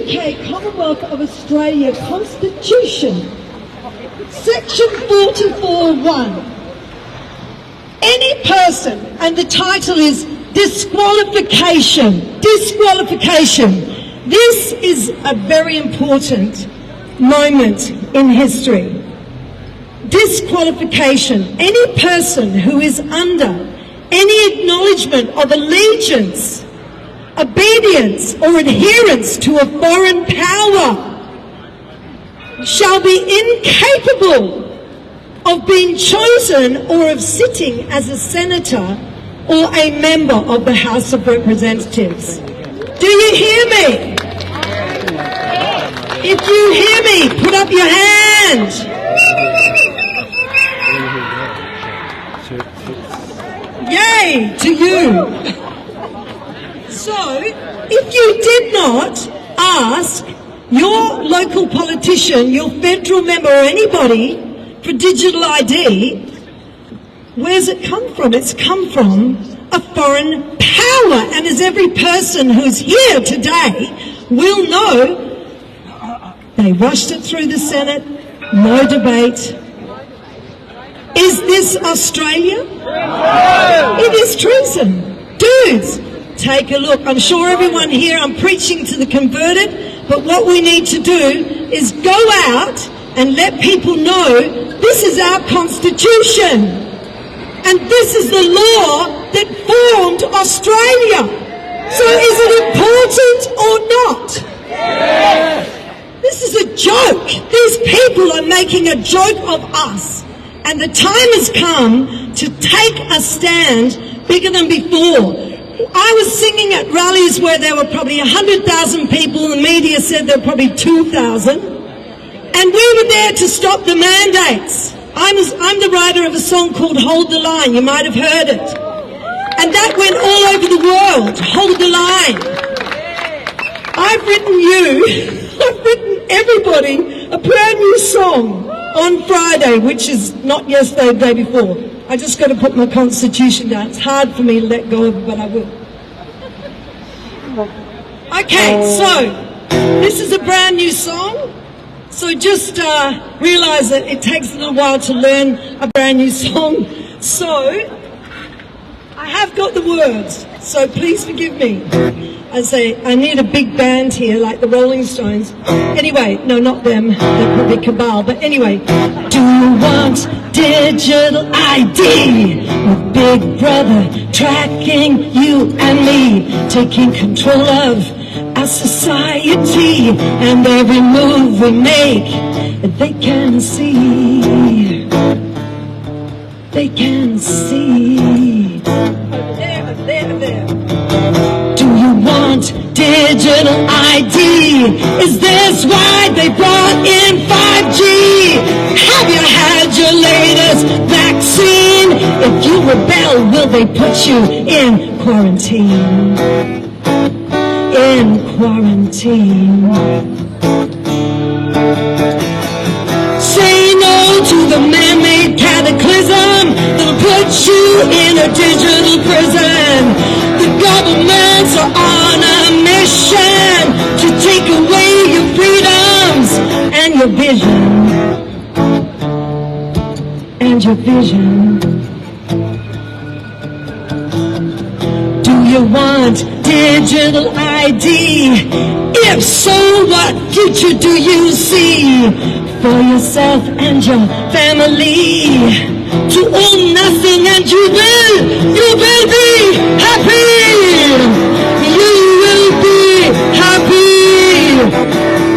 UK Commonwealth of Australia Constitution, Section 44(1), any person, and the title is disqualification. Disqualification. This is a very important moment in history. Disqualification. Any person who is under any acknowledgement of allegiance, obedience or adherence to a foreign power shall be incapable of being chosen or of sitting as a senator or a member of the House of Representatives. Do you hear me? If you hear me, put up your hand. Yay to you. So, if you did not ask your local politician, your federal member or anybody for digital ID, where's it come from? It's come from a foreign power. And as every person who's here today will know, they rushed it through the Senate, no debate. Is this Australia? It is treason. Dudes, take a look. I'm sure everyone here, I'm preaching to the converted, but what we need to do is go out and let people know this is our Constitution. And this is the law that formed Australia. So is it important or not? This is a joke. These people are making a joke of us. And the time has come to take a stand bigger than before. I was singing at rallies where there were probably 100,000 people. The media said there were probably 2,000. And we were there to stop the mandates. I'm the writer of a song called Hold the Line. You might have heard it. And that went all over the world. Hold the line. I've written I've written everybody a brand new song on Friday, which is not yesterday, the day before. I just got to put my Constitution down. It's hard for me to let go of it, but I will. Okay, so this is a brand new song. So just realise that it takes a little while to learn a brand new song. So I have got the words, so please forgive me. I need a big band here, like the Rolling Stones. Anyway, no, not them. They're probably Cabal. But anyway, do you want digital ID? With Big Brother tracking you and me, taking control of our society, and every move we make, they can see. They can see. There. Do you want digital ID? Is this why they brought in 5G? Have you had your latest vaccine? If you rebel, will they put you in quarantine? In quarantine. Say no to the man-made cataclysm that'll put you in a digital prison. The governments are on a mission to take away your freedoms and your vision. And your vision. Do you want digital ID? If so, what future do you see for yourself and your family? To own nothing, and you will be happy. You will be happy.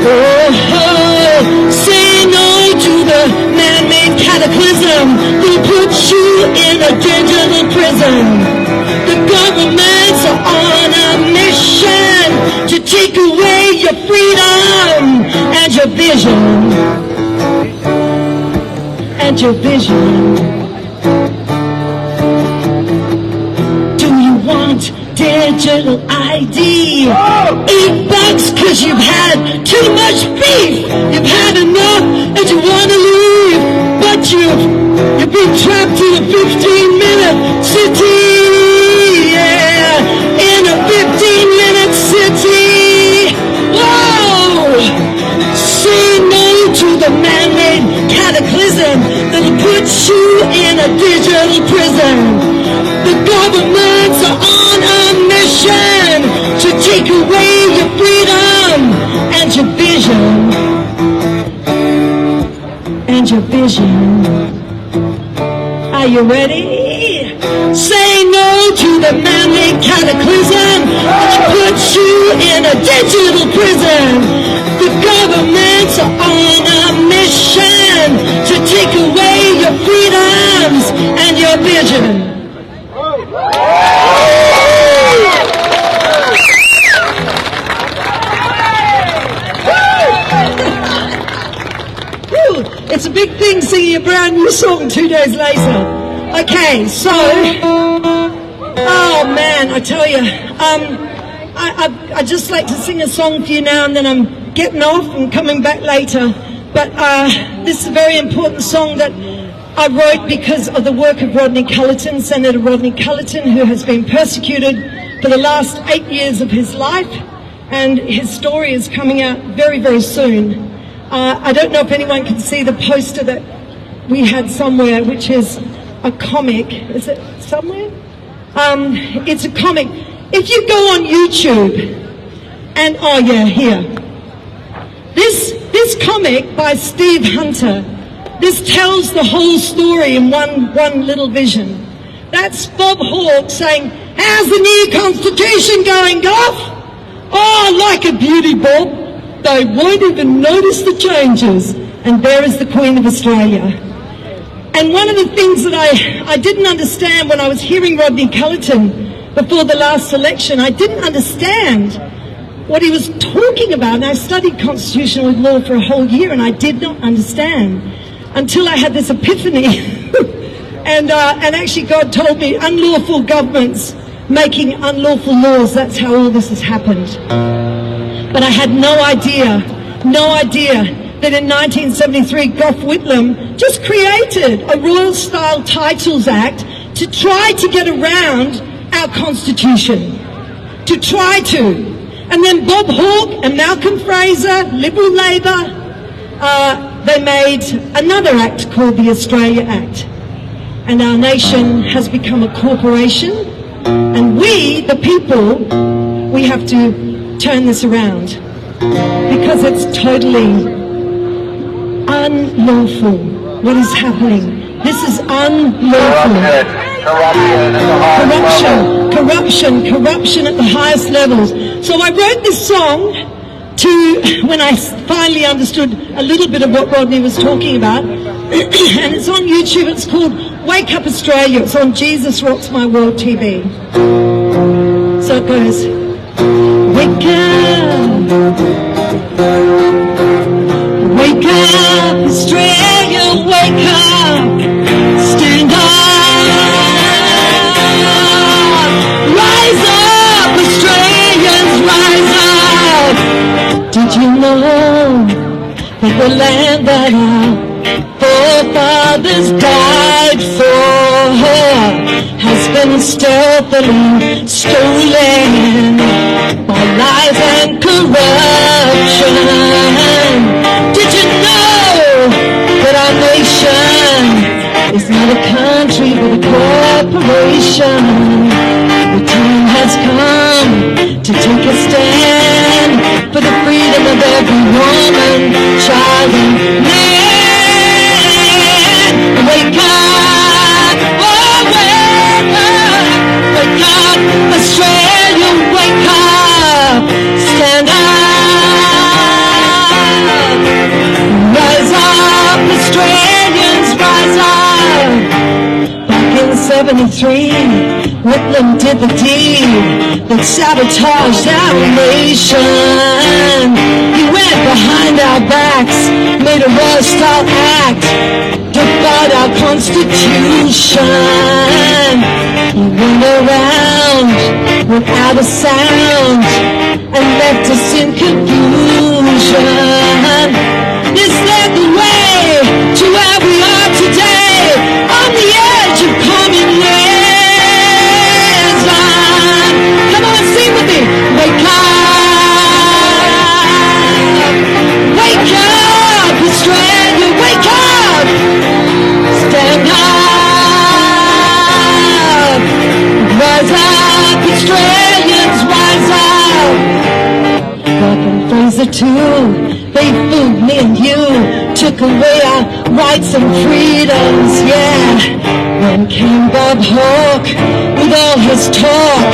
Oh, say no to the man-made cataclysm that puts you in a digital prison. The governments are on a mission to take away your freedom and your vision. And your vision. Do you want digital ID? $8 cause you've had too much beef. You've had enough and you want to leave. But you've been trapped in a 15-minute city. Yeah, in a 15-minute city. Whoa! the man-made cataclysm that'll put you in a digital prison. The governments are on a mission to take away your freedom and your vision. And your vision. Are you ready? Say no to the man-made cataclysm that puts you in a digital prison. The governments are on a mission to take away your freedoms and your vision. It's a big thing singing a brand new song 2 days later. Okay, so, oh man, I tell you, I just like to sing a song for you now, and then I'm getting off and coming back later. But this is a very important song that I wrote because of the work of Rodney Culleton, Senator Rodney Culleton, who has been persecuted for the last 8 years of his life, and his story is coming out very, very soon. I don't know if anyone can see the poster that we had somewhere, which is a comic. Is it somewhere? It's a comic. If you go on YouTube, and oh yeah, here. This comic by Steve Hunter, this tells the whole story in one little vision. That's Bob Hawke saying, "How's the new Constitution going, Gough?" "Oh, like a beauty, Bob. They won't even notice the changes." And there is the Queen of Australia. And one of the things that I didn't understand when I was hearing Rodney Culleton before the last election, I didn't understand what he was talking about. And I studied constitutional law for a whole year, and I did not understand until I had this epiphany. and actually God told me unlawful governments making unlawful laws, that's how all this has happened. But I had no idea that in 1973 Gough Whitlam just created a Royal-style Titles Act to try to get around our Constitution. To try to. And then Bob Hawke and Malcolm Fraser, Liberal Labor, they made another act called the Australia Act. And our nation has become a corporation. And we, the people, we have to turn this around, because it's totally unlawful what is happening. This is unlawful. Corruption at the highest levels. So I wrote this song when I finally understood a little bit of what Rodney was talking about, and it's on YouTube. It's called Wake Up Australia. It's on Jesus Rocks My World TV. So it goes. Wake up, Australia, wake up, stand up, rise up, Australians, rise up. Did you know that the land that our forefathers died for has been stealthily stolen by lies and corruption? Did you know that our nation is not a country but a corporation? The time has come to take a stand for the freedom of every woman, child and man. Wake up, oh wake up, Australia, wake up, stand up, rise up, Australians, rise up. Back in '73, Whitlam did the deed that sabotaged our nation. He went behind our backs, made a Royal-style act, defied our Constitution. He went around without a sound and left us in confusion. This led the way to where we are today, on the edge of communism. Come on, sing with me. Wake up, Australia. as a tool. They fooled me and you, took away our rights and freedoms, yeah. Then came Bob Hawke with all his talk,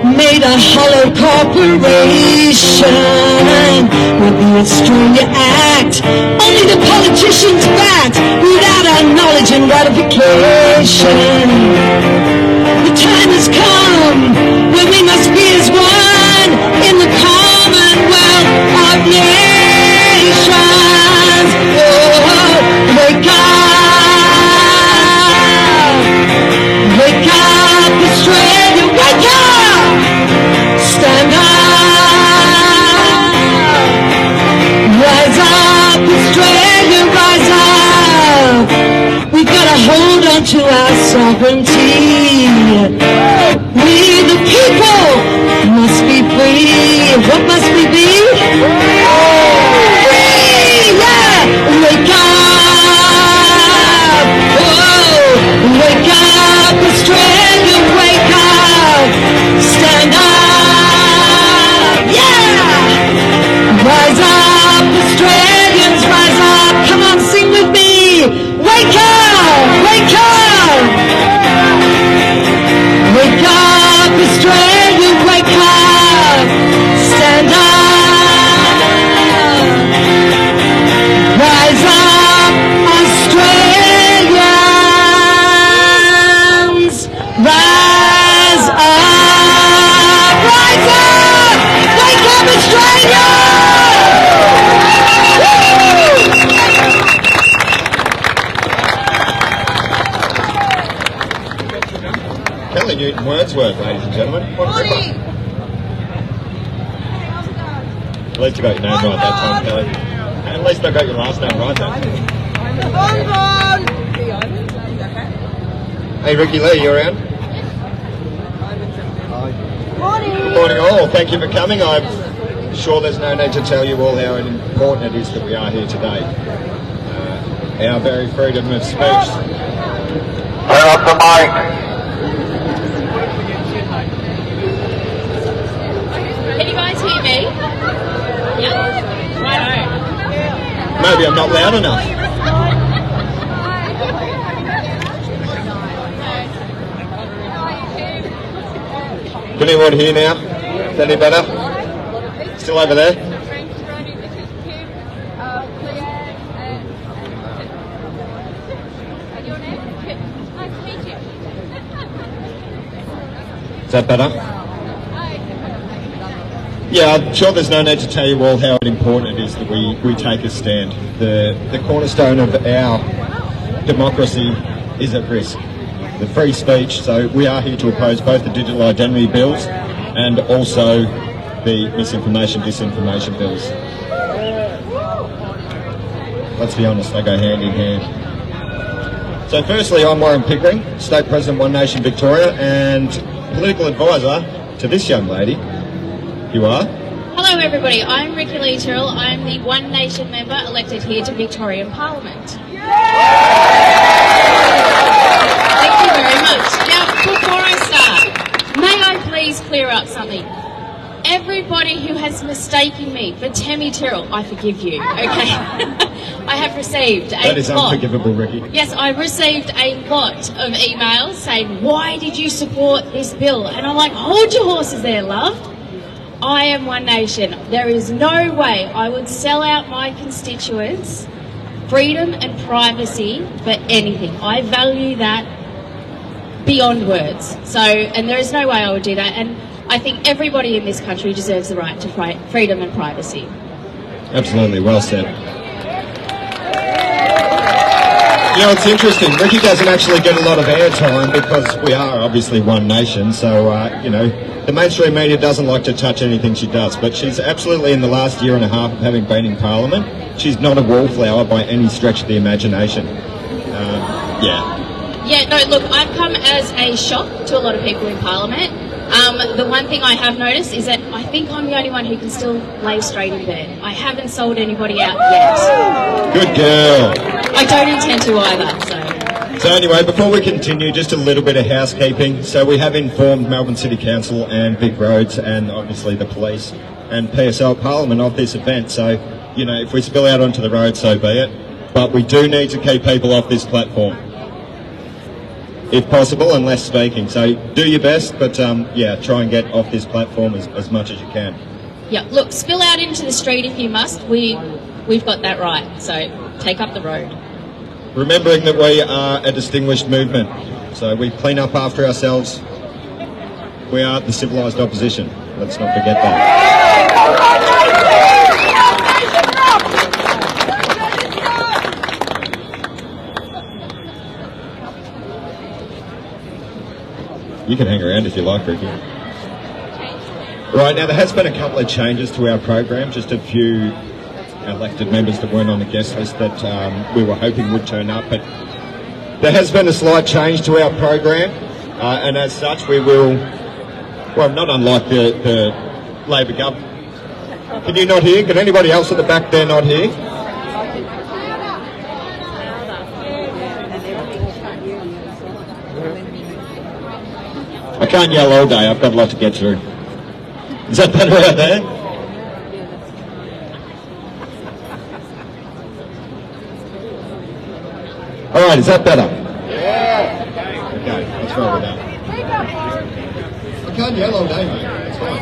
made a hollow corporation with the Australia Act. Only the politicians backed without our knowledge and ratification. The time has come where we must be as one in the Commonwealth of Nations. Oh, wake up! Wake up, Australia, wake up! Stand up! Rise up, Australia, rise up! We've got to hold on to our sovereignty. We the people must be free. What must we be? Free! Yeah! Wake up! Whoa! Wake up, Australia, wake up! Stand up! Yeah! Rise up, Australians, rise up! Come on, sing with me! Wake up! Wake up! Wake up, Australia, wake up! Stand up! Rise up, Australians! Rise up! Rise up! Wake up, Australia! Kelly Newton Wordsworth, ladies and gentlemen. What a ripper. At least you got your name right that time, Kelly. And at least I got your last name right that time. Hey, Ricky Lee, you around? Good morning all. Thank you for coming. I'm sure there's no need to tell you all how important it is that we are here today. Our very freedom of speech. Turn up the mic. Can you guys hear me? Yeah? Right. Maybe I'm not loud enough. Can anyone hear now? Is that any better? Still over there? Is that better? Yeah, I'm sure there's no need to tell you all how important it is that we take a stand. The cornerstone of our democracy is at risk. The free speech, so we are here to oppose both the digital identity bills and also the misinformation, disinformation bills. Let's be honest, they go hand in hand. So firstly, I'm Warren Pickering, State President, One Nation Victoria, and political advisor to this young lady. You are? Hello everybody, I'm Ricky Lee Tyrrell. I'm the One Nation member elected here to Victorian Parliament. Thank you very much. Now, before I start, may I please clear up something? Everybody who has mistaken me for Tammy Tyrrell, I forgive you, okay? I have received a lot. That is unforgivable, Ricky. Yes, I've received a lot of emails saying, why did you support this bill? And I'm like, hold your horses there, love. I am One Nation. There is no way I would sell out my constituents freedom and privacy for anything. I value that beyond words. So, and there is no way I would do that. And I think everybody in this country deserves the right to freedom and privacy. Absolutely, well said. You know, it's interesting. Ricky doesn't actually get a lot of airtime because we are obviously One Nation. So, you know, the mainstream media doesn't like to touch anything she does. But she's absolutely, in the last year and a half of having been in Parliament, she's not a wallflower by any stretch of the imagination. Yeah, no, look, I've come as a shock to a lot of people in Parliament. The one thing I have noticed is that I think I'm the only one who can still lay straight in bed. I haven't sold anybody out yet. Good girl. I don't intend to either, So anyway, before we continue, just a little bit of housekeeping. So we have informed Melbourne City Council and Vic Roads and obviously the police and PSL Parliament of this event. So, you know, if we spill out onto the road, so be it. But we do need to keep people off this platform, if possible, and less speaking. So do your best, but yeah, try and get off this platform as much as you can. Yeah, look, spill out into the street if you must. We've got that right, so take up the road. Remembering that we are a distinguished movement, so we clean up after ourselves. We are the civilised opposition. Let's not forget that. You can hang around if you like, Ricky. Right, now there has been a couple of changes to our program, just a few elected members that weren't on the guest list that we were hoping would turn up, but there has been a slight change to our program, and as such we will, well, not unlike the Labor government. Can you not hear? Can anybody else at the back there not hear? I can't yell all day, I've got a lot to get through. Is that better out there? Alright, is that better? Yeah. Okay, let's roll with that. I can't yell all day, mate. It's fine.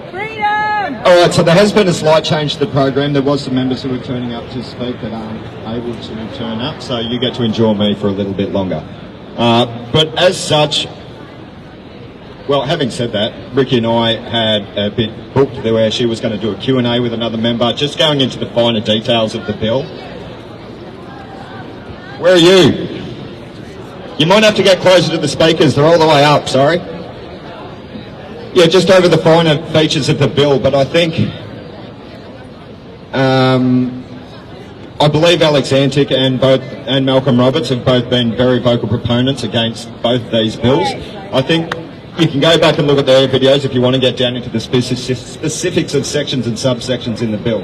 Freedom! Alright, so there has been a slight change to the program. There was some members who were turning up to speak that aren't able to turn up, so you get to enjoy me for a little bit longer. But as such, well, having said that, Ricky and I had a bit booked there where she was going to do a Q&A with another member, just going into the finer details of the bill. Where are you? You might have to get closer to the speakers, they're all the way up, sorry. Yeah, just over the finer features of the bill, but I think, I believe Alex Antic and Malcolm Roberts have both been very vocal proponents against both these bills. I think you can go back and look at their videos if you want to get down into the specifics of sections and subsections in the bill.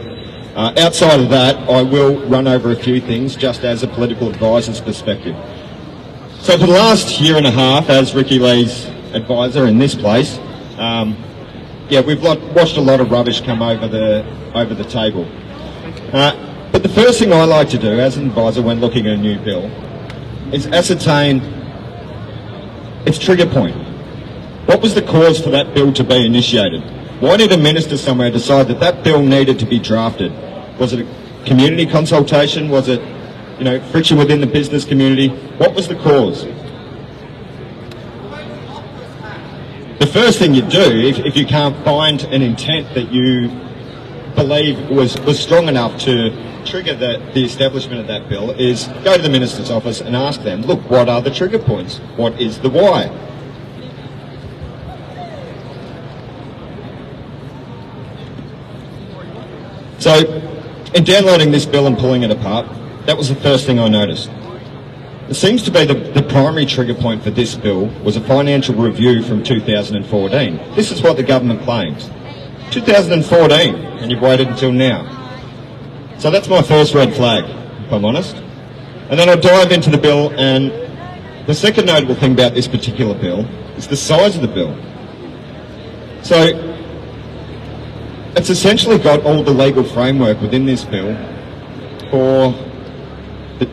Outside of that, I will run over a few things just as a political advisor's perspective. So for the last year and a half, as Ricky Lee's advisor in this place, yeah, we've watched a lot of rubbish come over the table. But the first thing I like to do as an advisor when looking at a new bill is ascertain its trigger point. What was the cause for that bill to be initiated? Why did a minister somewhere decide that that bill needed to be drafted? Was it a community consultation? Was it, you know, friction within the business community? What was the cause? The first thing you do, if you can't find an intent that you believe was strong enough to trigger the establishment of that bill, is go to the Minister's office and ask them, look, what are the trigger points? What is the why? So, in downloading this bill and pulling it apart, that was the first thing I noticed. It seems to be the primary trigger point for this bill was a financial review from 2014. This is what the government claims. 2014, and you've waited until now. So that's my first red flag, if I'm honest. And then I dive into the bill, and the second notable thing about this particular bill is the size of the bill. So it's essentially got all the legal framework within this bill for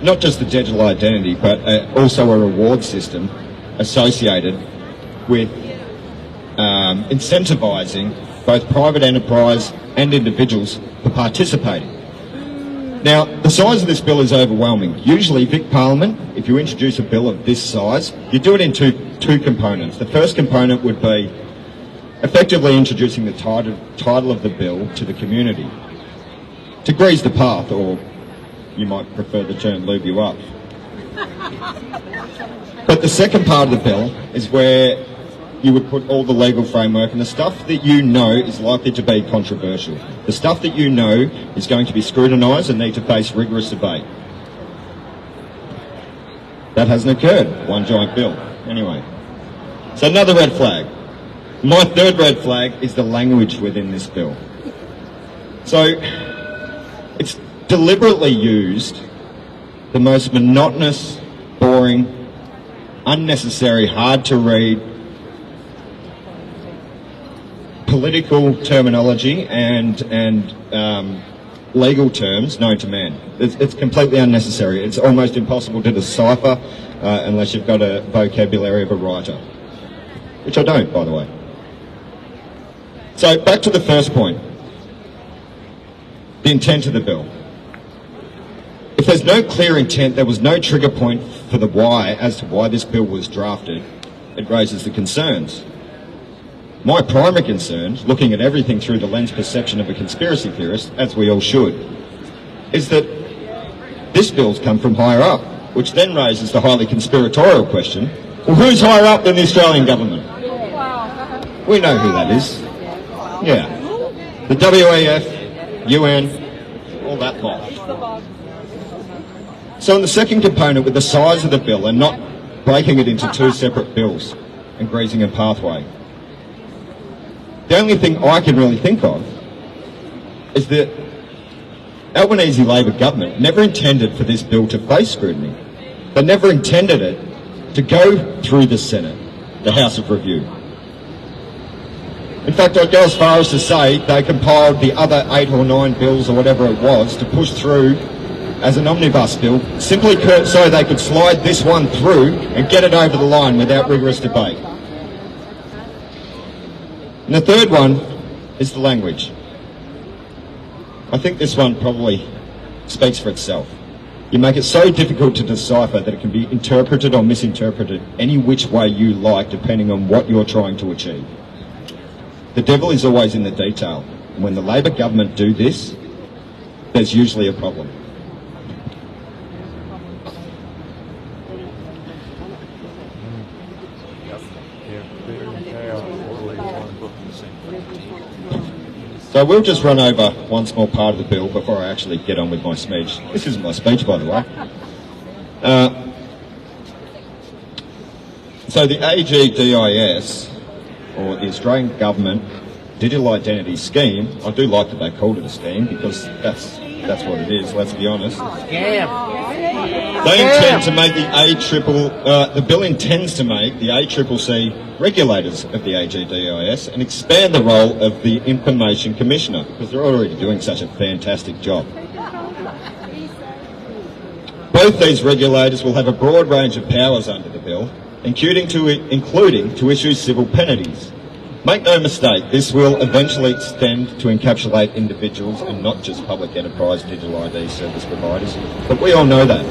not just the digital identity, but also a reward system associated with incentivising both private enterprise and individuals for participating. Now, the size of this bill is overwhelming. Usually, Vic Parliament, if you introduce a bill of this size, you do it in two components. The first component would be effectively introducing the title of the bill to the community to grease the path, or you might prefer the term lube you up. But the second part of the bill is where you would put all the legal framework and the stuff that you know is likely to be controversial. The stuff that you know is going to be scrutinised and need to face rigorous debate. That hasn't occurred. One giant bill. Anyway. So another red flag. My third red flag is the language within this bill. So it's deliberately used the most monotonous, boring, unnecessary, hard to read political terminology and legal terms known to man. It's completely unnecessary. It's almost impossible to decipher unless you've got a vocabulary of a writer, which I don't, by the way. So back to the first point, the intent of the bill. If there's no clear intent, there was no trigger point for the why as to why this bill was drafted, it raises the concerns. My primary concern, looking at everything through the lens perception of a conspiracy theorist, as we all should, is that this bill's come from higher up, which then raises the highly conspiratorial question, well, who's higher up than the Australian government? We know who that is. Yeah. The WEF, UN, all that lot. So in the second component, with the size of the bill and not breaking it into two separate bills and greasing a pathway, the only thing I can really think of is that Albanese Labor government never intended for this bill to face scrutiny. They never intended it to go through the Senate, the House of Review. In fact, I'd go as far as to say they compiled the other 8 or 9 bills or whatever it was to push through as an omnibus bill, simply so they could slide this one through and get it over the line without rigorous debate. And the third one is the language. I think this one probably speaks for itself. You make it so difficult to decipher that it can be interpreted or misinterpreted any which way you like, depending on what you're trying to achieve. The devil is always in the detail, and when the Labor government do this, there's usually a problem. So we'll just run over one small part of the bill before I actually get on with my speech. This isn't my speech, by the way. So the AGDIS, or the Australian Government Digital Identity Scheme, I do like that they called it a scheme because that's what it is, let's be honest. They intend to make the bill intends to make the ACCC regulators of the AGDIS and expand the role of the Information Commissioner, because they're already doing such a fantastic job. Both these regulators will have a broad range of powers under the bill, including to issue civil penalties. Make no mistake, this will eventually extend to encapsulate individuals and not just public enterprise digital ID service providers, but we all know that.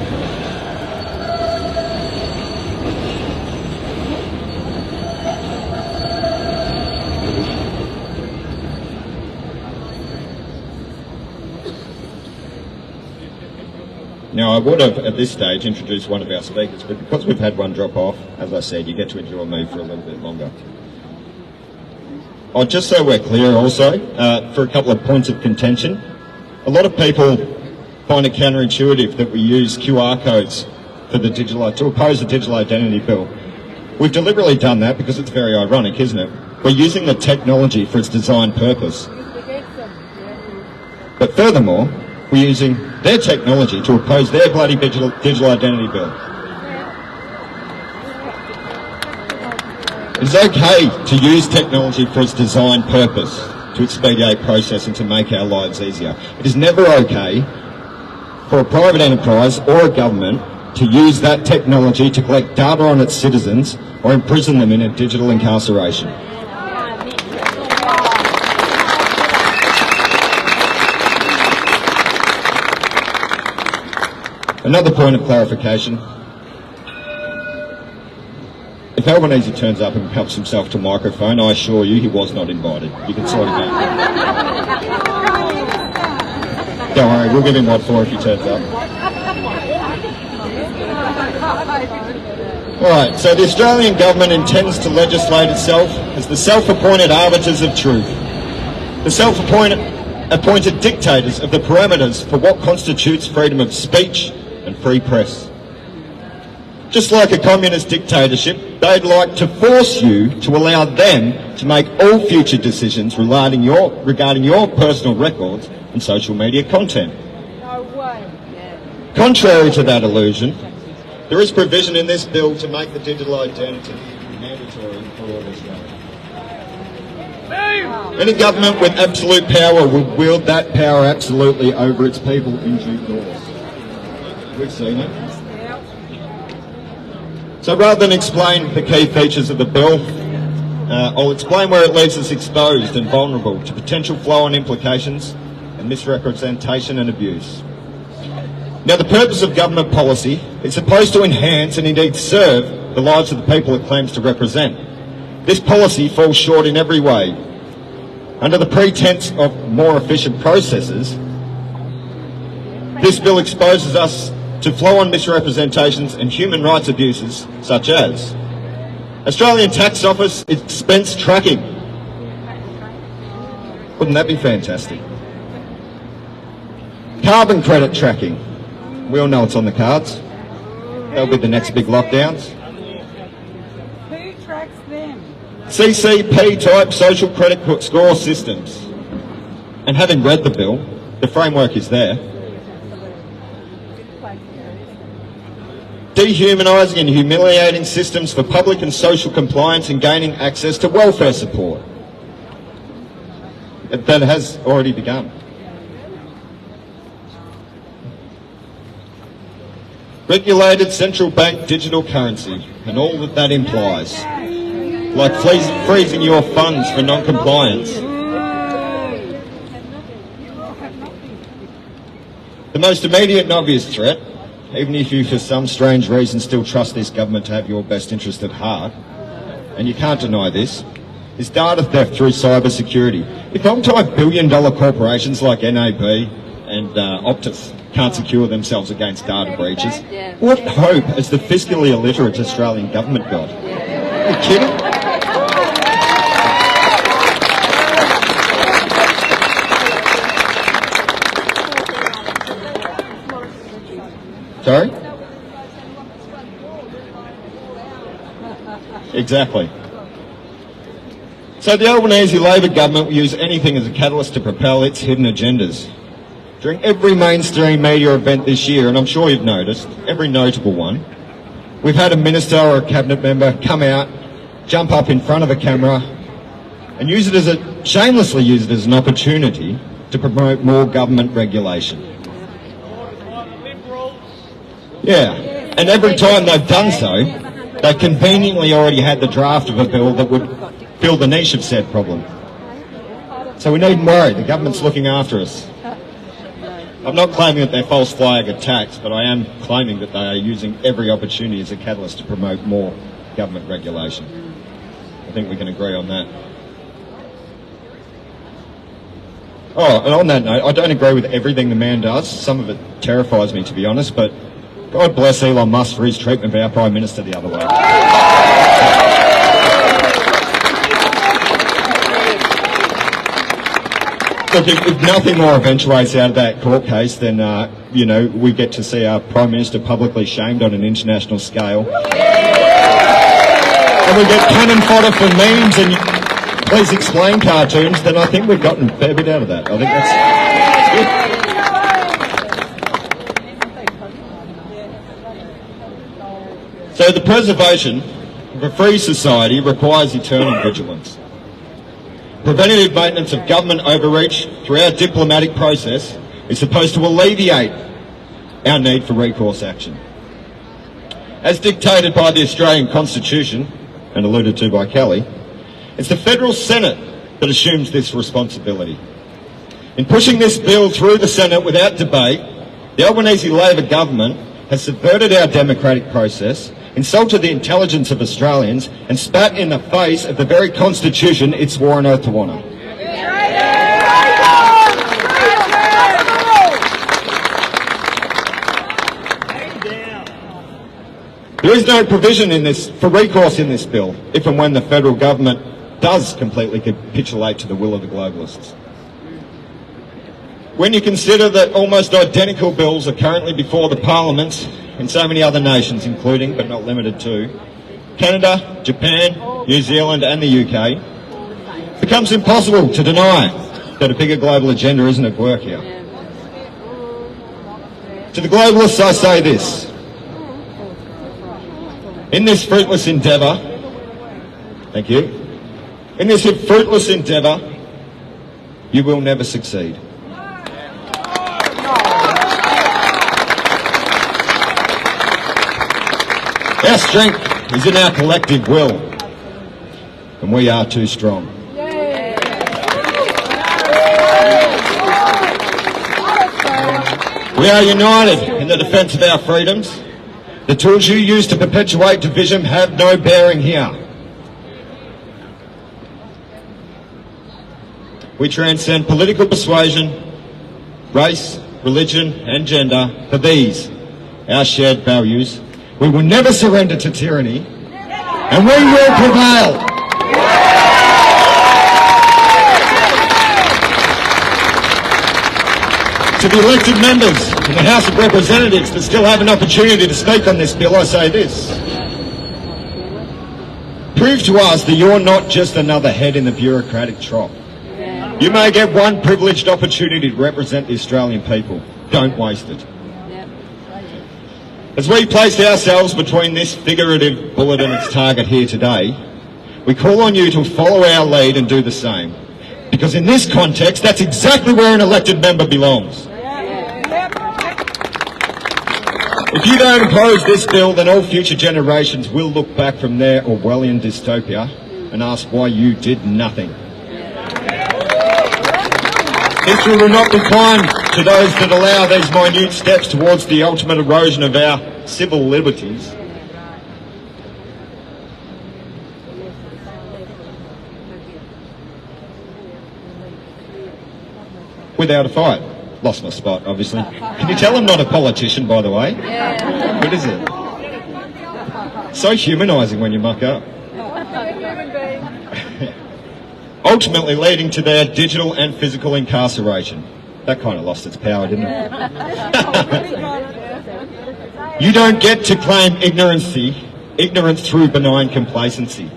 Now, I would have, at this stage, introduced one of our speakers, but because we've had one drop off, as I said, you get to enjoy me for a little bit longer. Oh, just so we're clear also, for a couple of points of contention, a lot of people find it counterintuitive that we use QR codes for to oppose the digital identity bill. We've deliberately done that because it's very ironic, isn't it? We're using the technology for its designed purpose. But furthermore, we're using their technology to oppose their bloody digital identity bill. It's okay to use technology for its designed purpose, to expedite process and to make our lives easier. It is never okay for a private enterprise or a government to use that technology to collect data on its citizens or imprison them in a digital incarceration. Another point of clarification. If Albanese turns up and helps himself to microphone, I assure you he was not invited. You can sort it out. Don't worry, we'll give him what for if he turns up. Alright, so the Australian government intends to legislate itself as the self-appointed arbiters of truth. The self-appointed dictators of the parameters for what constitutes freedom of speech and free press. Just like a communist dictatorship, they'd like to force you to allow them to make all future decisions regarding your personal records and social media content. No way. Contrary to that illusion, there is provision in this bill to make the digital identity mandatory for all Australians. Any government with absolute power will wield that power absolutely over its people in due course. We've seen it. So rather than explain the key features of the bill, I'll explain where it leaves us exposed and vulnerable to potential flow-on implications and misrepresentation and abuse. Now, the purpose of government policy is supposed to enhance and indeed serve the lives of the people it claims to represent. This policy falls short in every way. Under the pretense of more efficient processes, this bill exposes us to flow-on misrepresentations and human rights abuses such as Australian Tax Office expense tracking. Wouldn't that be fantastic? Carbon credit tracking. We all know it's on the cards. That'll be the next big lockdowns. Who tracks them? CCP-type social credit score systems. And having read the bill, the framework is there. Dehumanising and humiliating systems for public and social compliance and gaining access to welfare support. That has already begun. Regulated central bank digital currency and all that that implies. Like freezing your funds for non-compliance. The most immediate and obvious threat, even if you for some strange reason still trust this government to have your best interest at heart, and you can't deny this, is data theft through cyber security. If multi-billion-dollar corporations like NAB and Optus can't secure themselves against data breaches, what hope has the fiscally illiterate Australian government got? Are you kidding? Sorry? Exactly. So the Albanese Labor government will use anything as a catalyst to propel its hidden agendas. During every mainstream media event this year, and I'm sure you've noticed, every notable one, we've had a minister or a cabinet member come out, jump up in front of a camera, and shamelessly use it as an opportunity to promote more government regulation. Yeah, and every time they've done so, they've conveniently already had the draft of a bill that would fill the niche of said problem. So we needn't worry, the government's looking after us. I'm not claiming that they're false flag attacks, but I am claiming that they are using every opportunity as a catalyst to promote more government regulation. I think we can agree on that. Oh, and on that note, I don't agree with everything the man does. Some of it terrifies me, to be honest, but God bless Elon Musk for his treatment of our Prime Minister the other way. Look, if nothing more eventuates out of that court case, then, we get to see our Prime Minister publicly shamed on an international scale. And we get cannon fodder for memes and please explain cartoons, then I think we've gotten a fair bit out of that. I think that's good. So the preservation of a free society requires eternal vigilance. Preventative maintenance of government overreach through our diplomatic process is supposed to alleviate our need for recourse action. As dictated by the Australian Constitution, and alluded to by Kelly, it's the Federal Senate that assumes this responsibility. In pushing this bill through the Senate without debate, the Albanese Labor government has subverted our democratic process, insulted the intelligence of Australians and spat in the face of the very Constitution it swore an oath to honour. There is no provision in this for recourse in this bill if and when the federal government does completely capitulate to the will of the globalists. When you consider that almost identical bills are currently before the parliaments in so many other nations, including, but not limited to, Canada, Japan, New Zealand and the UK, it becomes impossible to deny that a bigger global agenda isn't at work here. To the globalists I say this: in this fruitless endeavour, thank you, in this fruitless endeavour you will never succeed. Our strength is in our collective will, and we are too strong. We are united in the defence of our freedoms. The tools you use to perpetuate division have no bearing here. We transcend political persuasion, race, religion and gender for these, our shared values. We will never surrender to tyranny, and we will prevail. To the elected members in the House of Representatives that still have an opportunity to speak on this bill, I say this. Prove to us that you're not just another head in the bureaucratic trough. You may get one privileged opportunity to represent the Australian people. Don't waste it. As we placed ourselves between this figurative bullet and its target here today, we call on you to follow our lead and do the same. Because in this context, that's exactly where an elected member belongs. If you don't oppose this bill, then all future generations will look back from their Orwellian dystopia and ask why you did nothing. History will not be kind to those that allow these minute steps towards the ultimate erosion of our civil liberties. Without a fight. Lost my spot, obviously. Can you tell I'm not a politician, by the way? Yeah. What is it? So humanising when you muck up. Ultimately leading to their digital and physical incarceration. That kind of lost its power, didn't it? You don't get to claim ignorance through benign complacency.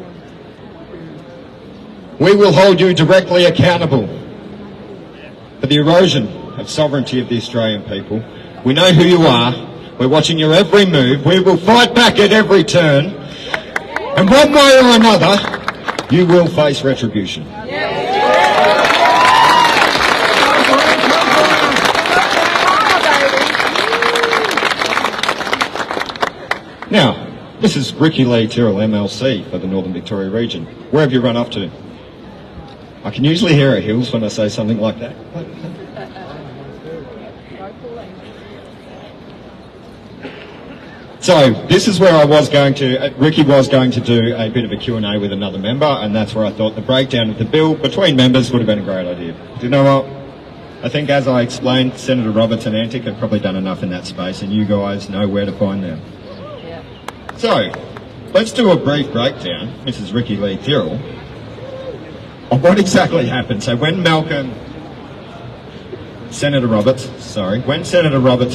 We will hold you directly accountable for the erosion of sovereignty of the Australian people. We know who you are. We're watching your every move. We will fight back at every turn. And one way or another, you will face retribution. Now, this is Ricky Lee Tyrrell, MLC for the Northern Victoria region. Where have you run up to? I can usually hear a hills when I say something like that. So, this is where I was going to, Ricky was going to do a bit of a Q&A with another member, and that's where I thought the breakdown of the bill between members would have been a great idea. Do you know what? I think as I explained, Senator Roberts and Antic have probably done enough in that space, and you guys know where to find them. So, let's do a brief breakdown, Mrs. Ricky Lee Tyrrell, of what exactly happened. So when Senator Roberts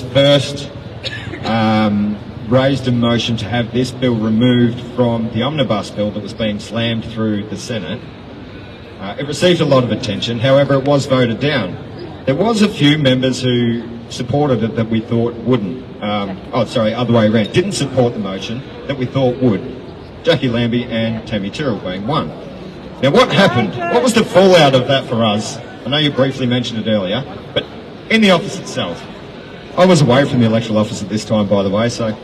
first raised a motion to have this bill removed from the omnibus bill that was being slammed through the Senate, it received a lot of attention. However, it was voted down. There was a few members who supported it that we thought wouldn't. Other way around. Didn't support the motion that we thought would. Jackie Lambie and Tammy Tyrrell being one. Now, what happened? What was the fallout of that for us? I know you briefly mentioned it earlier, but in the office itself. I was away from the electoral office at this time, by the way, so...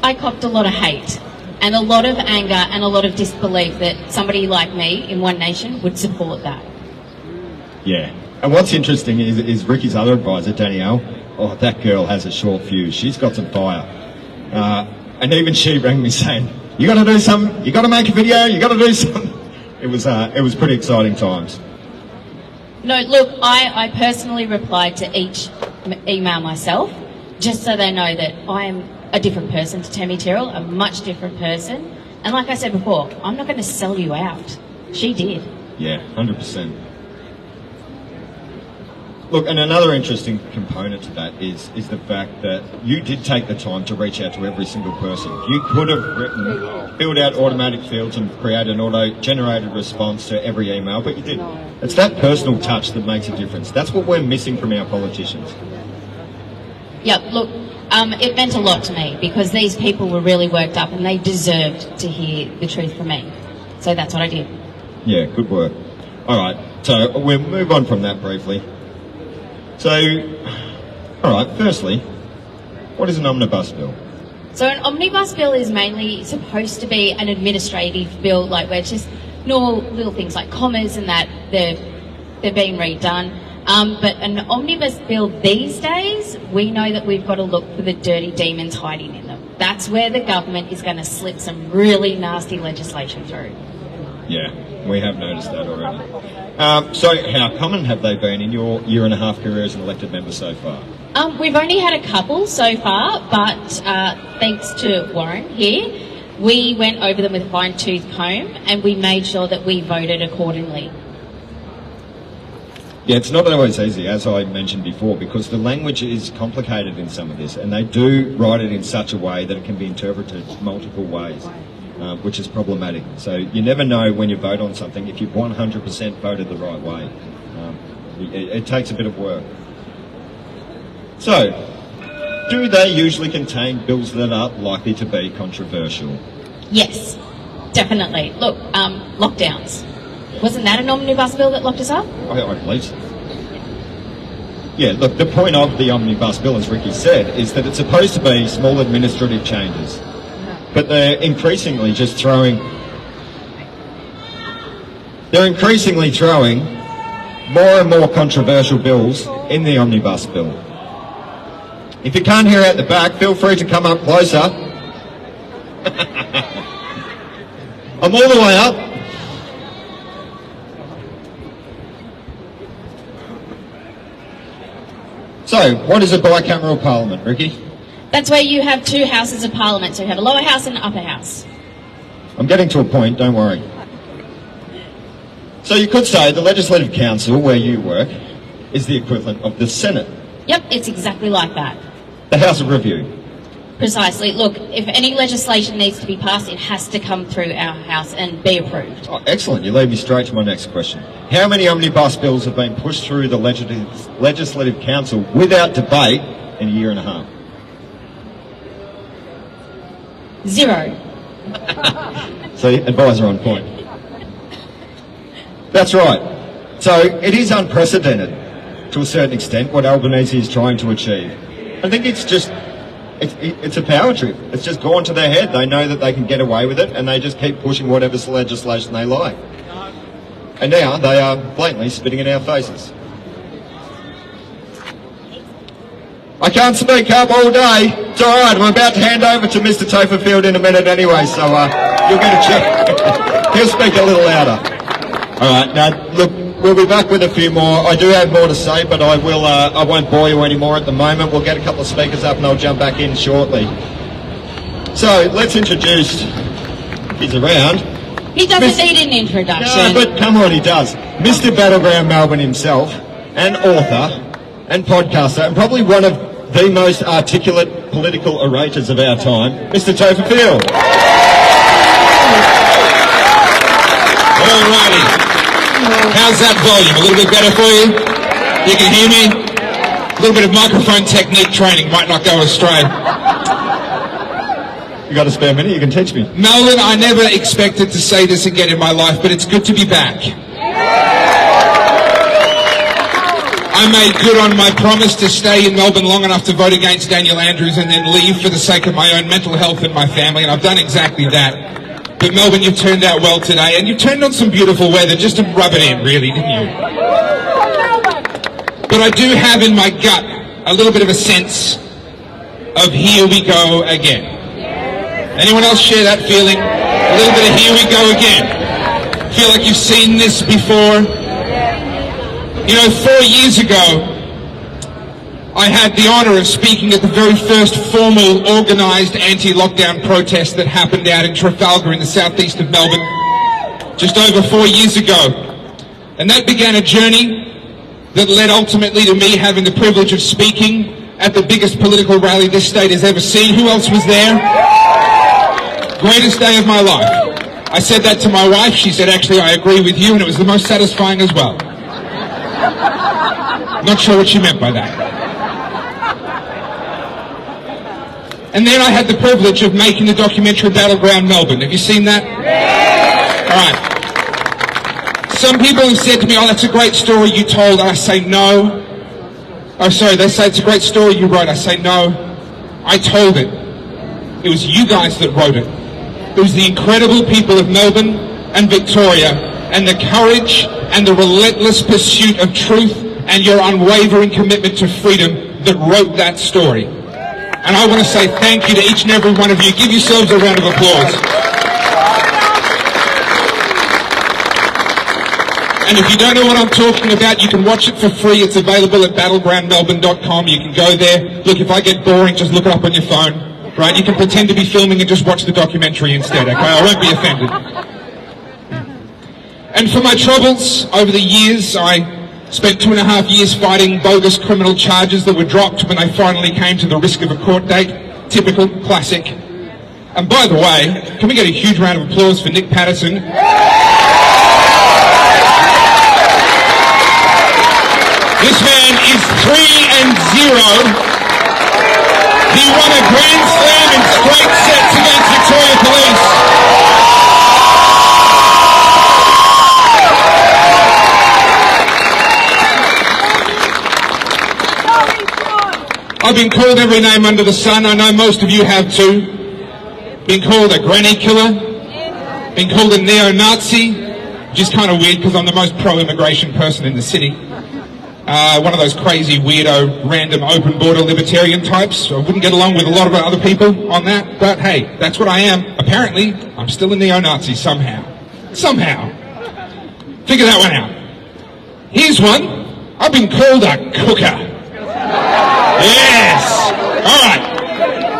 I copped a lot of hate and a lot of anger and a lot of disbelief that somebody like me in One Nation would support that. Yeah. And what's interesting is Ricky's other advisor, Danielle, oh, that girl has a short fuse. She's got some fire. And even she rang me saying, you got to do something, you got to make a video, you got to do something. It was pretty exciting times. No, look, I personally replied to each email myself, just so they know that I am a different person to Tammy Tyrrell, a much different person. And like I said before, I'm not going to sell you out. She did. Yeah, 100%. Look, and another interesting component to that is the fact that you did take the time to reach out to every single person. You could have filled out automatic fields and create an auto-generated response to every email, but you didn't. It's that personal touch that makes a difference. That's what we're missing from our politicians. Yeah, look, it meant a lot to me because these people were really worked up and they deserved to hear the truth from me. So that's what I did. Yeah, good work. All right, so we'll move on from that briefly. So, all right, firstly, what is an omnibus bill? So an omnibus bill is mainly supposed to be an administrative bill, like where it's just normal little things like commas and that they're being redone. But an omnibus bill these days, we know that we've got to look for the dirty demons hiding in them. That's where the government is going to slip some really nasty legislation through. Yeah, we have noticed that already. So how common have they been in your year and a half career as an elected member so far? We've only had a couple so far, but thanks to Warren here, we went over them with a fine-tooth comb and we made sure that we voted accordingly. Yeah, it's not always easy, as I mentioned before, because the language is complicated in some of this, and they do write it in such a way that it can be interpreted multiple ways, which is problematic. So you never know when you vote on something if you've 100% voted the right way. It takes a bit of work. So, do they usually contain bills that are likely to be controversial? Yes, definitely. Look, lockdowns. Wasn't that an omnibus bill that locked us up? I believe so. Yeah, look, the point of the omnibus bill, as Ricky said, is that it's supposed to be small administrative changes. But they're increasingly throwing more and more controversial bills in the omnibus bill. If you can't hear out the back, feel free to come up closer. I'm all the way up. So, what is a bicameral parliament, Ricky? That's where you have two houses of parliament, so you have a lower house and an upper house. I'm getting to a point, don't worry. So you could say the Legislative Council, where you work, is the equivalent of the Senate. Yep, it's exactly like that. The House of Review. Precisely. Look, if any legislation needs to be passed, it has to come through our house and be approved. Oh, excellent. You lead me straight to my next question. How many omnibus bills have been pushed through the Legislative Council without debate in a year and a half? 0. See, advisor on point. That's right. So it is unprecedented to a certain extent what Albanese is trying to achieve. I think it's a power trip. It's just gone to their head. They know that they can get away with it and they just keep pushing whatever legislation they like. And now they are blatantly spitting in our faces. I can't speak up all day. It's all right. I'm about to hand over to Mr. Topherfield in a minute anyway, so you'll get a check. He'll speak a little louder. All right. Now, look, we'll be back with a few more. I do have more to say, but I won't bore you anymore at the moment. We'll get a couple of speakers up and I'll jump back in shortly. So, let's introduce... He's around. He doesn't need an introduction. No, but come on, he does. Mr. Battleground Melbourne himself, an author and podcaster, and probably one of the most articulate political orators of our time, Mr. Topherfield. Alrighty. How's that volume? A little bit better for you? You can hear me? A little bit of microphone technique training might not go astray. You got a spare minute? You can teach me. Melbourne, I never expected to say this again in my life, but it's good to be back. I made good on my promise to stay in Melbourne long enough to vote against Daniel Andrews and then leave for the sake of my own mental health and my family, and I've done exactly that. But Melbourne, you've turned out well today, and you turned on some beautiful weather just to rub it in, really, didn't you? But I do have in my gut a little bit of a sense of here we go again. Anyone else share that feeling? A little bit of here we go again. Feel like you've seen this before? You know, 4 years ago, I had the honour of speaking at the very first formal organised anti-lockdown protest that happened out in Trafalgar in the southeast of Melbourne, just over 4 years ago. And that began a journey that led ultimately to me having the privilege of speaking at the biggest political rally this state has ever seen. Who else was there? Greatest day of my life. I said that to my wife. She said, actually, I agree with you, and it was the most satisfying as well. Not sure what she meant by that. And then I had the privilege of making the documentary Battleground Melbourne. Have you seen that? All right. Some people have said to me, oh, that's a great story you told. And I say, no. Oh, sorry, they say it's a great story you wrote. I say, no. I told it. It was you guys that wrote it. It was the incredible people of Melbourne and Victoria and the courage and the relentless pursuit of truth and your unwavering commitment to freedom that wrote that story. And I want to say thank you to each and every one of you. Give yourselves a round of applause. And if you don't know what I'm talking about, you can watch it for free. It's available at battlegroundmelbourne.com. You can go there. Look, if I get boring, just look it up on your phone. Right? You can pretend to be filming and just watch the documentary instead, okay? I won't be offended. And for my troubles over the years, I spent 2.5 years fighting bogus criminal charges that were dropped when they finally came to the risk of a court date. Typical, classic. And by the way, can we get a huge round of applause for Nick Patterson? This man is 3-0. He won a Grand Slam in straight sets against Victoria Police. I've been called every name under the sun. I know most of you have too. Been called a granny killer. Been called a neo-Nazi. Which is kind of weird because I'm the most pro-immigration person in the city. One of those crazy, weirdo, random, open border libertarian types. I wouldn't get along with a lot of other people on that, but hey, that's what I am. Apparently, I'm still a neo-Nazi somehow. Somehow. Figure that one out. Here's one. I've been called a cooker. Yes! Alright.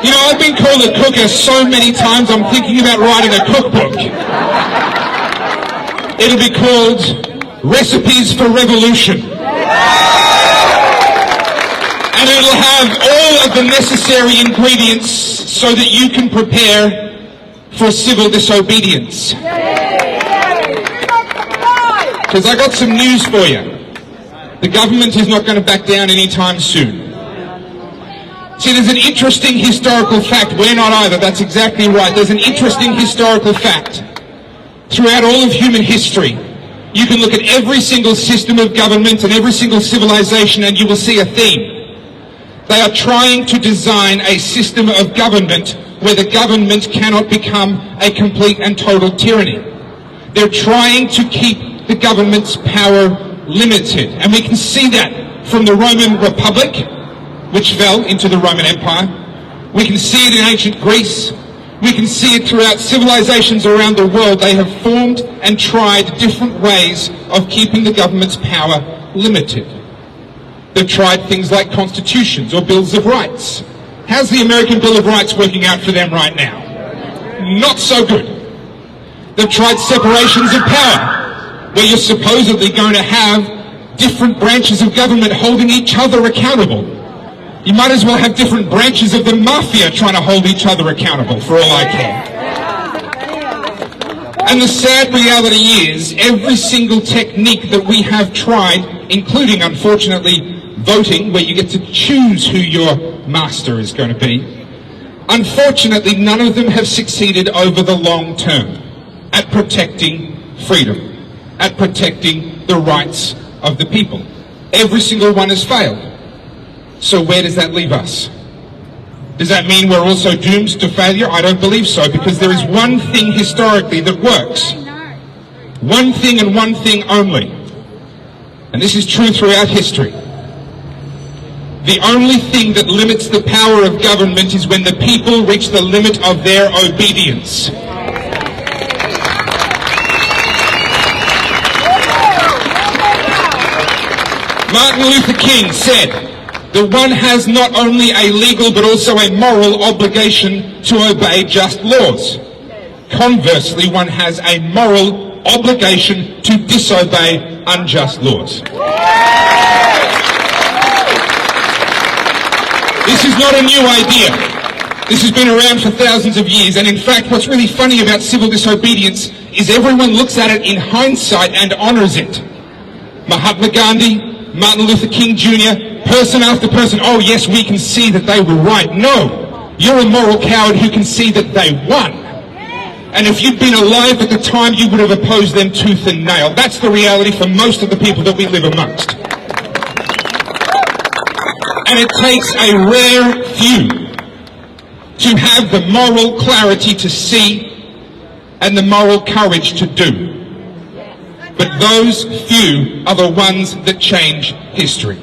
You know, I've been called a cooker so many times, I'm thinking about writing a cookbook. It'll be called Recipes for Revolution. And it'll have all of the necessary ingredients so that you can prepare for civil disobedience. Because I got some news for you. The government is not going to back down anytime soon. See, there's an interesting historical fact. We're not either. That's exactly right. There's an interesting historical fact. Throughout all of human history, you can look at every single system of government and every single civilization and you will see a theme. They are trying to design a system of government where the government cannot become a complete and total tyranny. They're trying to keep the government's power limited. And we can see that from the Roman Republic, which fell into the Roman Empire. We can see it in ancient Greece. We can see it throughout civilizations around the world. They have formed and tried different ways of keeping the government's power limited. They've tried things like constitutions or bills of rights. How's the American Bill of Rights working out for them right now? Not so good. They've tried separations of power, where you're supposedly going to have different branches of government holding each other accountable. You might as well have different branches of the mafia trying to hold each other accountable, for all I care. And the sad reality is, every single technique that we have tried, including, unfortunately, voting, where you get to choose who your master is going to be, unfortunately, none of them have succeeded over the long term at protecting freedom, at protecting the rights of the people. Every single one has failed. So where does that leave us? Does that mean we're also doomed to failure? I don't believe so, because there is one thing historically that works. One thing and one thing only. And this is true throughout history. The only thing that limits the power of government is when the people reach the limit of their obedience. Martin Luther King said that one has not only a legal but also a moral obligation to obey just laws. Conversely, one has a moral obligation to disobey unjust laws. This is not a new idea. This has been around for thousands of years, and in fact, what's really funny about civil disobedience is everyone looks at it in hindsight and honours it. Mahatma Gandhi, Martin Luther King Jr., person after person, oh yes, we can see that they were right. No, you're a moral coward who can see that they won. And if you'd been alive at the time, you would have opposed them tooth and nail. That's the reality for most of the people that we live amongst. And it takes a rare few to have the moral clarity to see and the moral courage to do. But those few are the ones that change history.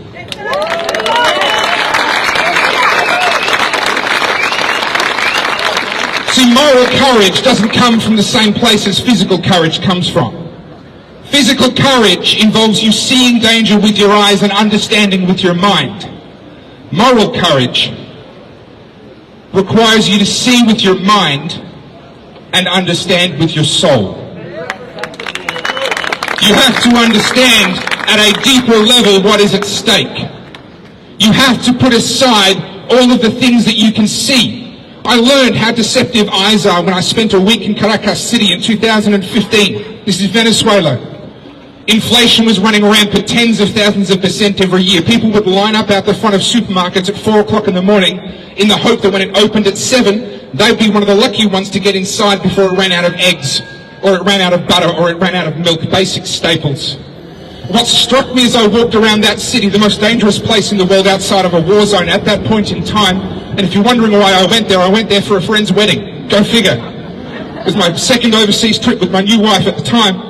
See, moral courage doesn't come from the same place as physical courage comes from. Physical courage involves you seeing danger with your eyes and understanding with your mind. Moral courage requires you to see with your mind and understand with your soul. You have to understand at a deeper level what is at stake. You have to put aside all of the things that you can see. I learned how deceptive eyes are when I spent a week in Caracas City in 2015. This is Venezuela. Inflation was running rampant, tens of thousands of % every year. People would line up out the front of supermarkets at 4 o'clock in the morning in the hope that when it opened at 7, they'd be one of the lucky ones to get inside before it ran out of eggs, or it ran out of butter, or it ran out of milk, basic staples. What struck me as I walked around that city, the most dangerous place in the world outside of a war zone at that point in time, and if you're wondering why I went there for a friend's wedding. Go figure. It was my second overseas trip with my new wife at the time.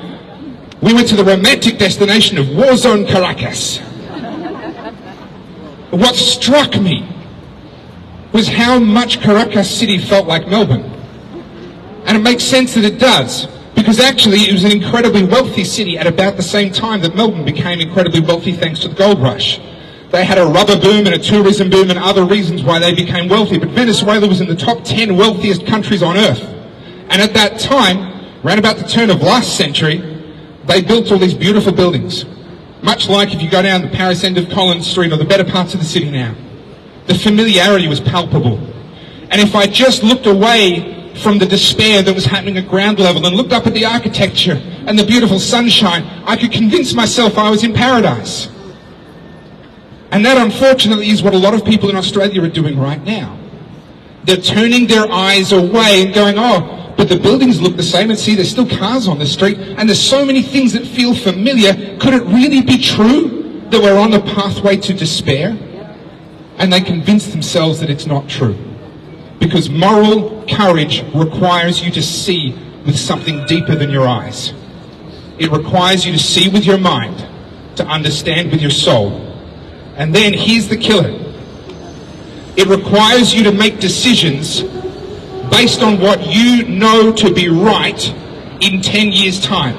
We went to the romantic destination of war zone Caracas. What struck me was how much Caracas City felt like Melbourne. And it makes sense that it does, because actually it was an incredibly wealthy city at about the same time that Melbourne became incredibly wealthy thanks to the gold rush. They had a rubber boom and a tourism boom and other reasons why they became wealthy, but Venezuela was in the top 10 wealthiest countries on earth. And at that time, around about the turn of last century, they built all these beautiful buildings, much like if you go down the Paris end of Collins Street or the better parts of the city now. The familiarity was palpable. And if I just looked away from the despair that was happening at ground level and looked up at the architecture and the beautiful sunshine, I could convince myself I was in paradise. And that, unfortunately, is what a lot of people in Australia are doing right now. They're turning their eyes away and going, oh, but the buildings look the same, and see, there's still cars on the street, and there's so many things that feel familiar. Could it really be true that we're on the pathway to despair? And they convince themselves that it's not true. Because moral courage requires you to see with something deeper than your eyes. It requires you to see with your mind, to understand with your soul. And then, here's the killer. It requires you to make decisions based on what you know to be right in 10 years' time.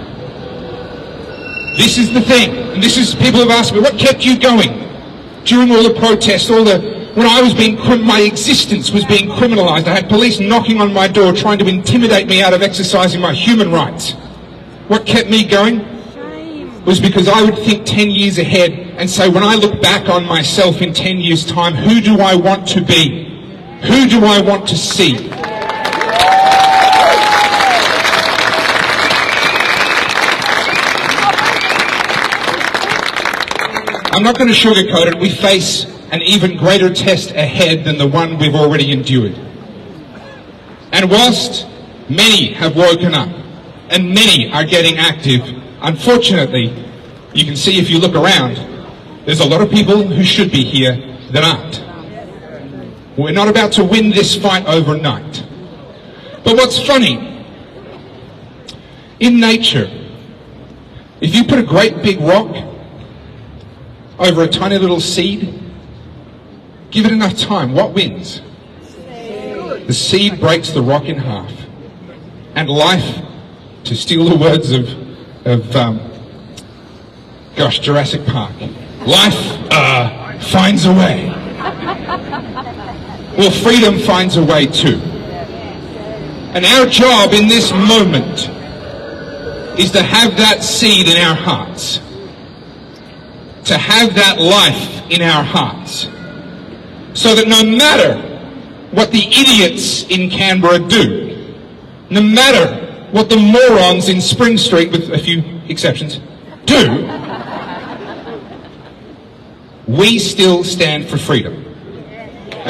This is the thing. And this is, people have asked me, what kept you going during all the protests, when I was my existence was being criminalised. I had police knocking on my door trying to intimidate me out of exercising my human rights. What kept me going was because I would think 10 years ahead and say, when I look back on myself in 10 years' time, who do I want to be? Who do I want to see? I'm not going to sugarcoat it. We face an even greater test ahead than the one we've already endured. And whilst many have woken up and many are getting active, unfortunately, you can see if you look around, there's a lot of people who should be here that aren't. We're not about to win this fight overnight. But what's funny, in nature, if you put a great big rock over a tiny little seed, give it enough time, what wins? The seed breaks the rock in half. And life, to steal the words of Jurassic Park, life finds a way. Well, freedom finds a way too. And our job in this moment is to have that seed in our hearts. To have that life in our hearts. So that no matter what the idiots in Canberra do, no matter what the morons in Spring Street, with a few exceptions, do, we still stand for freedom.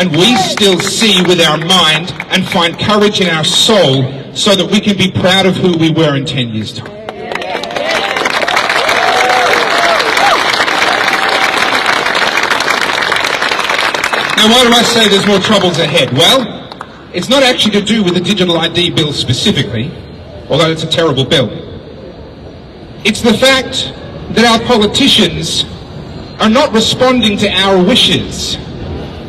and we still see with our mind and find courage in our soul so that we can be proud of who we were in 10 years' time. Now, why do I say there's more troubles ahead? Well, it's not actually to do with the digital ID bill specifically, although it's a terrible bill. It's the fact that our politicians are not responding to our wishes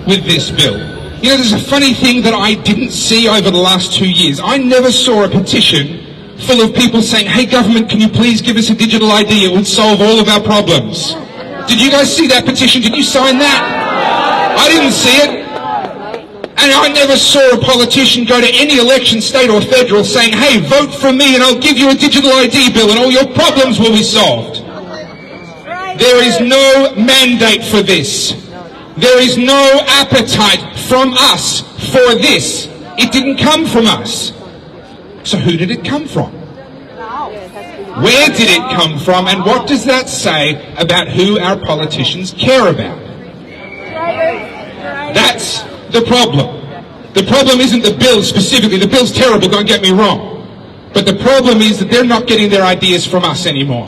with this bill. You know, there's a funny thing that I didn't see over the last 2 years. I never saw a petition full of people saying, hey government, can you please give us a digital ID? It would solve all of our problems. Did you guys see that petition? Did you sign that? I didn't see it. And I never saw a politician go to any election, state or federal, saying, hey, vote for me and I'll give you a digital ID bill and all your problems will be solved. There is no mandate for this. There is no appetite from us for this. It didn't come from us. So who did it come from? Where did it come from, and what does that say about who our politicians care about? That's the problem. The problem isn't the bill specifically. The bill's terrible, don't get me wrong. But the problem is that they're not getting their ideas from us anymore.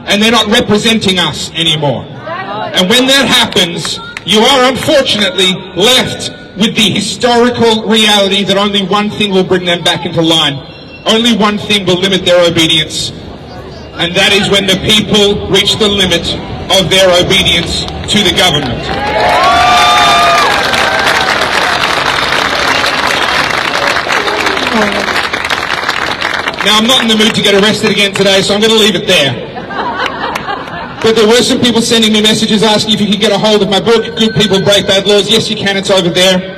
And they're not representing us anymore. And when that happens, you are unfortunately left with the historical reality that only one thing will bring them back into line. Only one thing will limit their obedience. And that is when the people reach the limit of their obedience to the government. Now, I'm not in the mood to get arrested again today, so I'm going to leave it there. But there were some people sending me messages asking if you could get a hold of my book, Good People Break Bad Laws. Yes, you can. It's over there.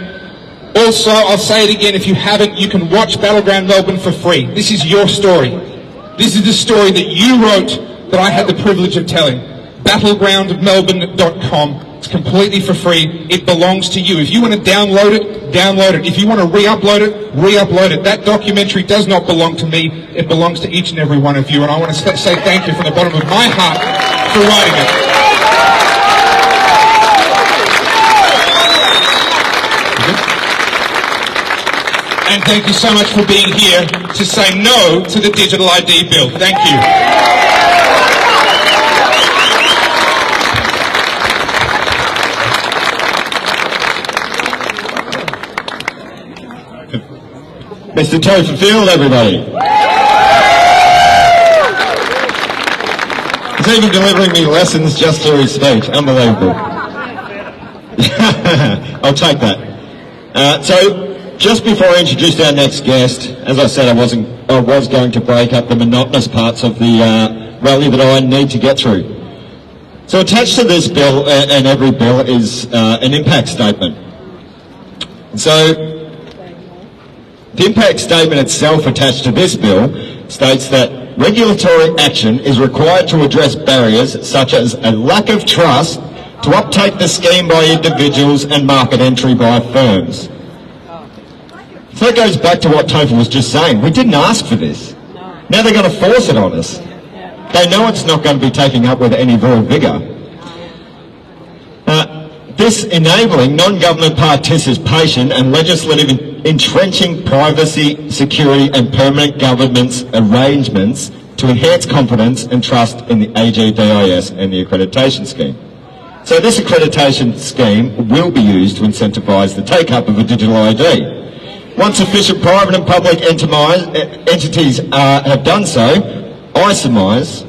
Also, I'll say it again, if you haven't, you can watch Battleground Melbourne for free. This is your story. This is the story that you wrote that I had the privilege of telling. Battlegroundmelbourne.com. It's completely for free. It belongs to you. If you want to download it, download it. If you want to re-upload it, re-upload it. That documentary does not belong to me. It belongs to each and every one of you. And I want to say thank you from the bottom of my heart for writing it. And thank you so much for being here to say no to the digital ID bill. Thank you. Mr. Topher Field, everybody. He's even delivering me lessons just through his speech. Unbelievable. I'll take that. So, just before I introduce our next guest, as I said, I was going to break up the monotonous parts of the rally that I need to get through. So attached to this bill, and every bill, is an impact statement. So, the impact statement itself attached to this bill states that regulatory action is required to address barriers such as a lack of trust to uptake the scheme by individuals and market entry by firms. So that goes back to what Topher was just saying. We didn't ask for this. Now they're going to force it on us. They know it's not going to be taken up with any real vigour. This enabling non-government participation and legislative entrenching privacy, security and permanent governance arrangements to enhance confidence and trust in the AGDIS and the accreditation scheme. So this accreditation scheme will be used to incentivise the take-up of a digital ID. Once sufficient private and public entities have done so, I surmise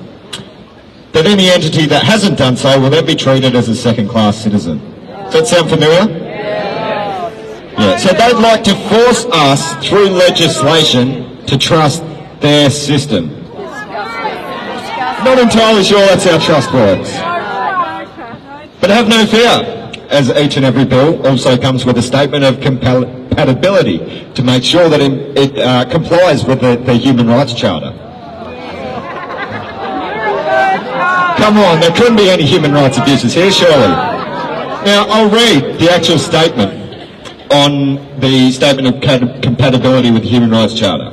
that any entity that hasn't done so will then be treated as a second-class citizen. Does that sound familiar? Yeah. So they'd like to force us through legislation to trust their system. Not entirely sure that's how trust works. But have no fear, as each and every bill also comes with a statement of compatibility to make sure that it complies with the Human Rights Charter. Come on, there couldn't be any human rights abuses here, surely. Now, I'll read the actual statement on the statement of compatibility with the Human Rights Charter.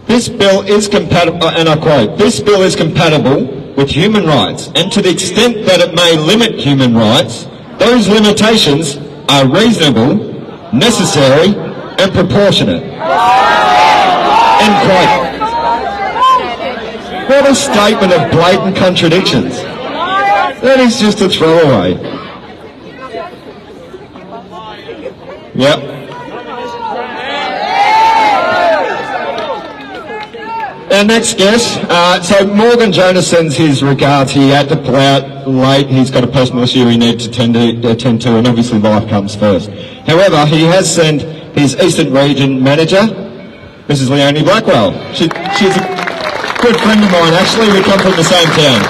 This bill is compatible, and I quote, "This bill is compatible with human rights, and to the extent that it may limit human rights, Those limitations are reasonable, necessary and proportionate. End quote. What a statement of blatant contradictions. That is just a throwaway. Yep. Our next guest, so Morgan Jonas sends his regards. He had to pull out late. He's got a personal issue he needs to attend to, and obviously life comes first. However, he has sent his Eastern Region Manager, Mrs. Leonie Blackwell. She's a good friend of mine, actually. We come from the same town.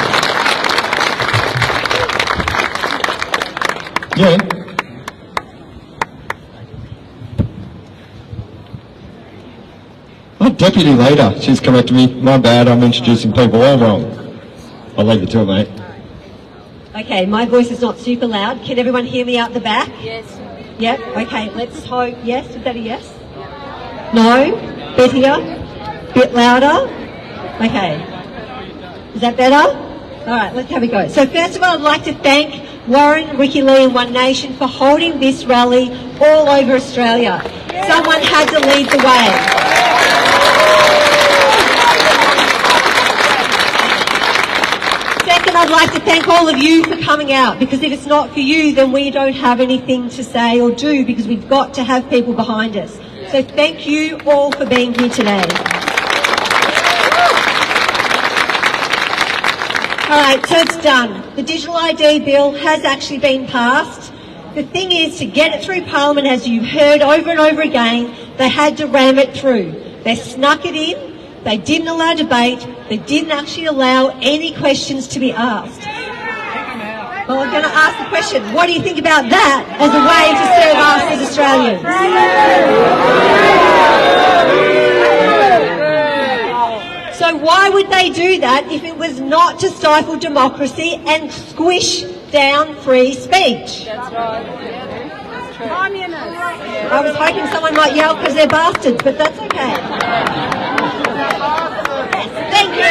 Yeah. Oh, Deputy Leader, she's corrected me. My bad, I'm introducing people all wrong. I'll leave it to it, mate. Okay, my voice is not super loud. Can everyone hear me out the back? Yes. Yep, okay, let's hope. Yes, is that a yes? No? Bit here? Bit louder? Okay. Is that better? Alright, let's have a go. So first of all, I'd like to thank Warren, Ricky Lee and One Nation for holding this rally all over Australia. Someone had to lead the way. Second, I'd like to thank all of you for coming out, because if it's not for you, then we don't have anything to say or do, because we've got to have people behind us. So thank you all for being here today. Alright, so it's done. The Digital ID Bill has actually been passed. The thing is, to get it through Parliament, as you've heard over and over again, they had to ram it through. They snuck it in. They didn't allow debate. They didn't actually allow any questions to be asked. Well, I'm going to ask the question, what do you think about that as a way to serve us as Australians? So why would they do that if it was not to stifle democracy and squish down free speech? That's right. That's true. Communists. I was hoping someone might yell because they're bastards, but that's okay. Thank you.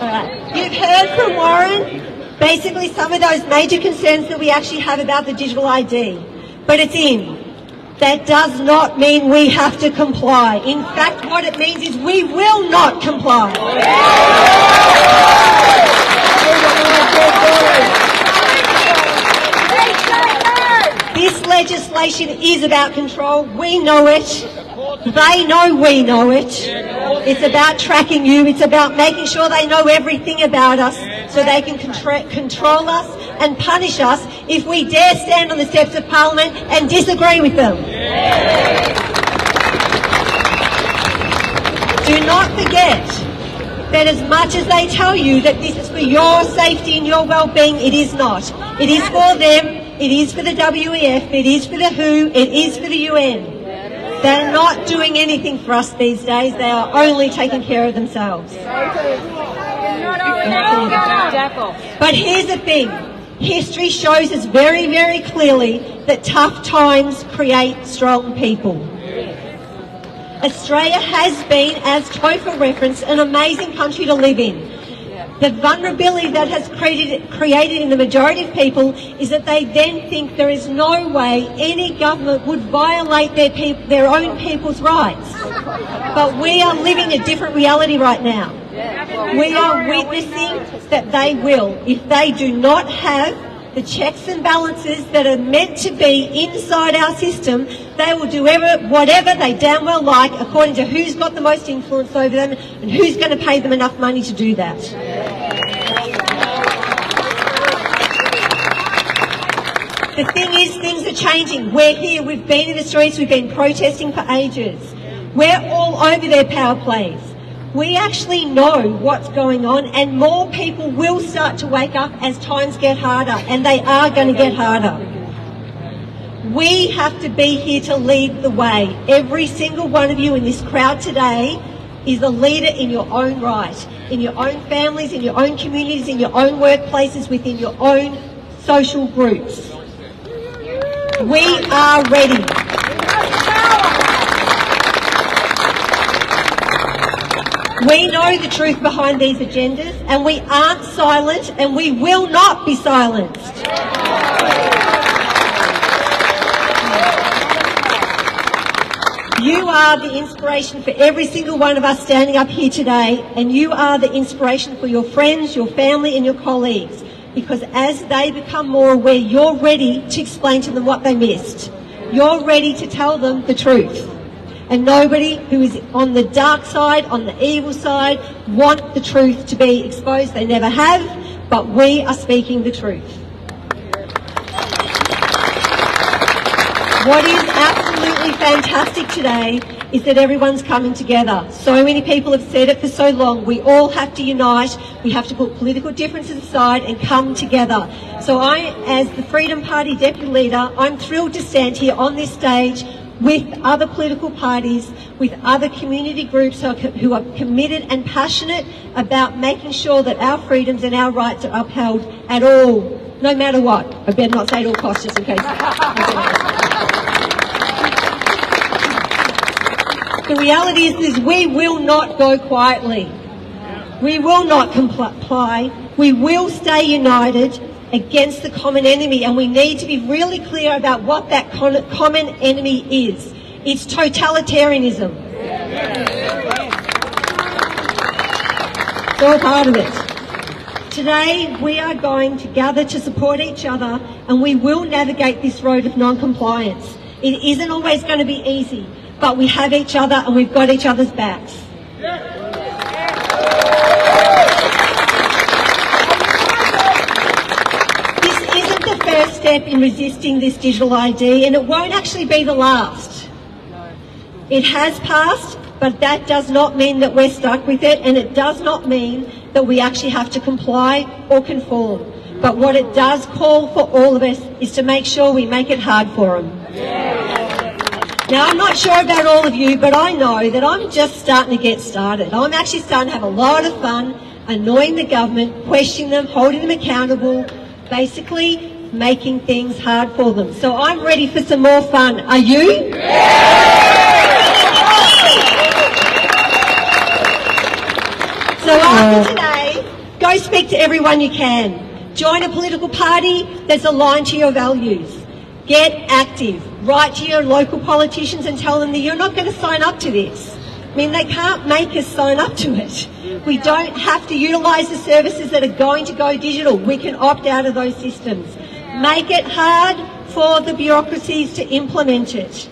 Alright. You've heard from Warren basically some of those major concerns that we actually have about the digital ID, but it's in. That does not mean we have to comply. In fact, what it means is we will not comply. This legislation is about control. We know it. They know we know it. It's about tracking you. It's about making sure they know everything about us so they can control us and punish us if we dare stand on the steps of Parliament and disagree with them. Do not forget that as much as they tell you that this is for your safety and your well-being, it is not. It is for them, it is for the WEF, it is for the WHO, it is for the UN. They're not doing anything for us these days, they are only taking care of themselves. But here's the thing, history shows us very, very clearly that tough times create strong people. Australia has been, as Topher referenced, an amazing country to live in. The vulnerability that has created in the majority of people is that they then think there is no way any government would violate their own people's rights. But we are living a different reality right now. We are witnessing that they will. If they do not have the checks and balances that are meant to be inside our system, they will do whatever they damn well like according to who's got the most influence over them and who's going to pay them enough money to do that. The thing is, things are changing. We're here, we've been in the streets, we've been protesting for ages. We're all over their power plays. We actually know what's going on, and more people will start to wake up as times get harder, and they are going to get harder. We have to be here to lead the way. Every single one of you in this crowd today is a leader in your own right, in your own families, in your own communities, in your own workplaces, within your own social groups. We are ready. We know the truth behind these agendas, and we aren't silent, and we will not be silenced. You are the inspiration for every single one of us standing up here today, and you are the inspiration for your friends, your family and your colleagues, because as they become more aware, you're ready to explain to them what they missed. You're ready to tell them the truth. And nobody who is on the dark side, on the evil side, want the truth to be exposed. They never have, but we are speaking the truth. What is absolutely fantastic today is that everyone's coming together. So many people have said it for so long. We all have to unite. We have to put political differences aside and come together. So I, as the Freedom Party Deputy Leader, I'm thrilled to stand here on this stage with other political parties, with other community groups who are committed and passionate about making sure that our freedoms and our rights are upheld at all, no matter what. I better not say at all costs, just in case. The reality is we will not go quietly. We will not comply. We will stay united against the common enemy, and we need to be really clear about what that common enemy is. It's totalitarianism. It's all part of it. Today we are going to gather to support each other, and we will navigate this road of non-compliance. It isn't always going to be easy, but we have each other and we've got each other's backs. First step in resisting this digital ID, and it won't actually be the last. It has passed, but that does not mean that we're stuck with it, and it does not mean that we actually have to comply or conform. But what it does call for all of us is to make sure we make it hard for them. Now, I'm not sure about all of you, but I know that I'm just starting to get started. I'm actually starting to have a lot of fun annoying the government, questioning them, holding them accountable, basically making things hard for them. So I'm ready for some more fun. Are you? So after today, go speak to everyone you can. Join a political party that's aligned to your values. Get active. Write to your local politicians and tell them that you're not going to sign up to this. I mean, they can't make us sign up to it. We don't have to utilise the services that are going to go digital. We can opt out of those systems. Make it hard for the bureaucracies to implement it.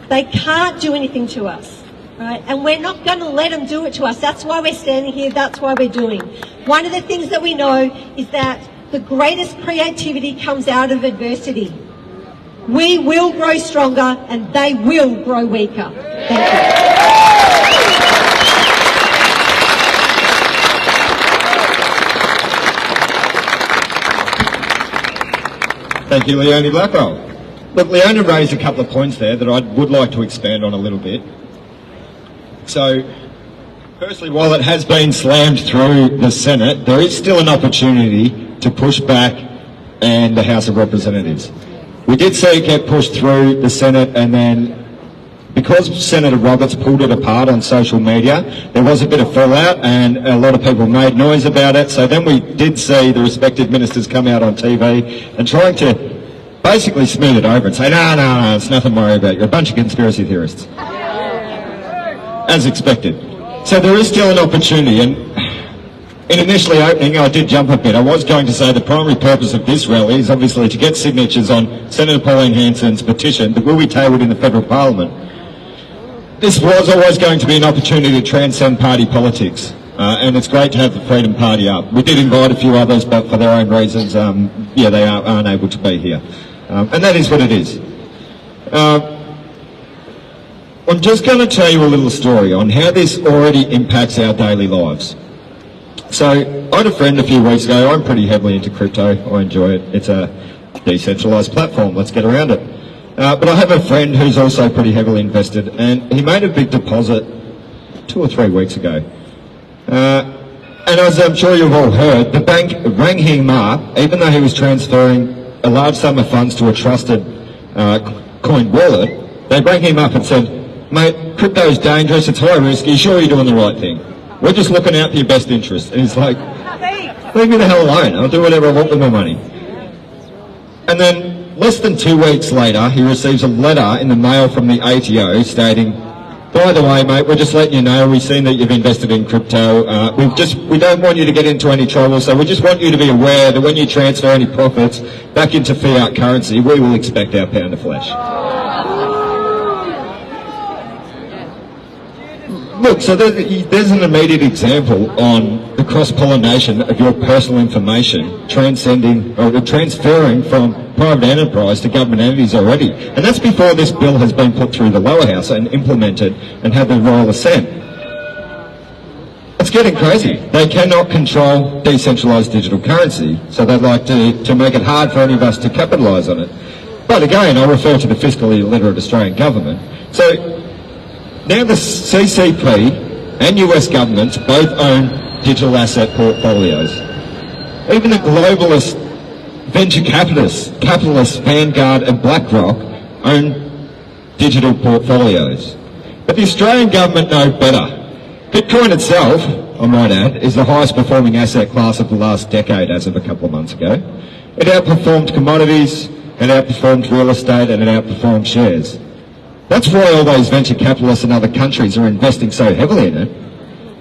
They can't do anything to us, right? And we're not going to let them do it to us. That's why we're standing here. That's why we're doing. One of the things that we know is that the greatest creativity comes out of adversity. We will grow stronger and they will grow weaker. Thank you. Thank you, Leonie Blackwell. Look, Leonie raised a couple of points there that I would like to expand on a little bit. So, firstly, while it has been slammed through the Senate, there is still an opportunity to push back and the House of Representatives. We did see it get pushed through the Senate, and then because Senator Roberts pulled it apart on social media, there was a bit of fallout and a lot of people made noise about it. So then we did see the respective ministers come out on TV and trying to basically smooth it over and say, no, it's nothing to worry about. You're a bunch of conspiracy theorists. As expected. So there is still an opportunity, and in initially opening, I did jump a bit. I was going to say the primary purpose of this rally is obviously to get signatures on Senator Pauline Hanson's petition that will be tabled in the federal parliament. This was always going to be an opportunity to transcend party politics, and it's great to have the Freedom Party up. We did invite a few others, but for their own reasons, they aren't able to be here. And that is what it is. I'm just going to tell you a little story on how this already impacts our daily lives. So, I had a friend a few weeks ago. I'm pretty heavily into crypto. I enjoy it. It's a decentralised platform. Let's get around it. But I have a friend who's also pretty heavily invested, and he made a big deposit 2 or 3 weeks ago. And as I'm sure you've all heard, the bank rang him up, even though he was transferring a large sum of funds to a trusted coin wallet. They rang him up and said, mate, crypto's dangerous, it's high risk, are you sure you're doing the right thing? we're just looking out for your best interest. And he's like, leave me the hell alone. I'll do whatever I want with my money. And then less than 2 weeks later, he receives a letter in the mail from the ATO stating, by the way, mate, we're just letting you know, we've seen that you've invested in crypto. We don't want you to get into any trouble, so we just want you to be aware that when you transfer any profits back into fiat currency, we will expect our pound of flesh. Look, so there's an immediate example on the cross-pollination of your personal information transferring from private enterprise to government entities already. And that's before this bill has been put through the lower house and implemented and had the royal assent. It's getting crazy. They cannot control decentralised digital currency, so they'd like to make it hard for any of us to capitalise on it. But again, I refer to the fiscally illiterate Australian government. So now the CCP and US governments both own digital asset portfolios. Even the globalist venture capitalists Vanguard and BlackRock own digital portfolios. But the Australian government know better. Bitcoin itself, I might add, is the highest performing asset class of the last decade as of a couple of months ago. It outperformed commodities, it outperformed real estate, and it outperformed shares. That's why all those venture capitalists in other countries are investing so heavily in it.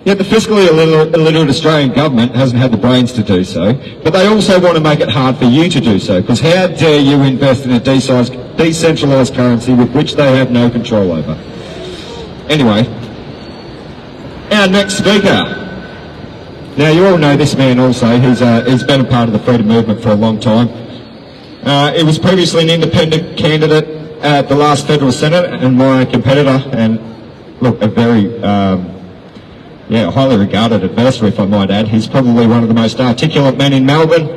Yet the fiscally illiterate Australian government hasn't had the brains to do so, but they also want to make it hard for you to do so, because how dare you invest in a decentralised currency with which they have no control over. Anyway, our next speaker. Now, you all know this man also. He's been a part of the freedom movement for a long time. He was previously an independent candidate at the last federal senate and my competitor, and look, a very highly regarded adversary, if I might add. He's probably one of the most articulate men in Melbourne.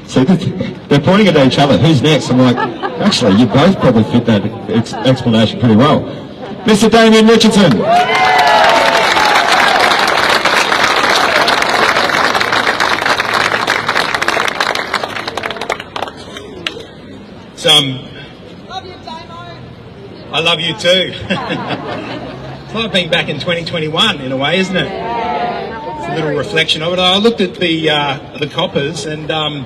So they're pointing at each other. Who's next? I'm like, actually, you both probably fit that explanation pretty well. Mr. Damien Richardson. Love you, Damo. I love you too. It's like being back in 2021 in a way, isn't it? It's a little reflection of it. I looked at the coppers, and I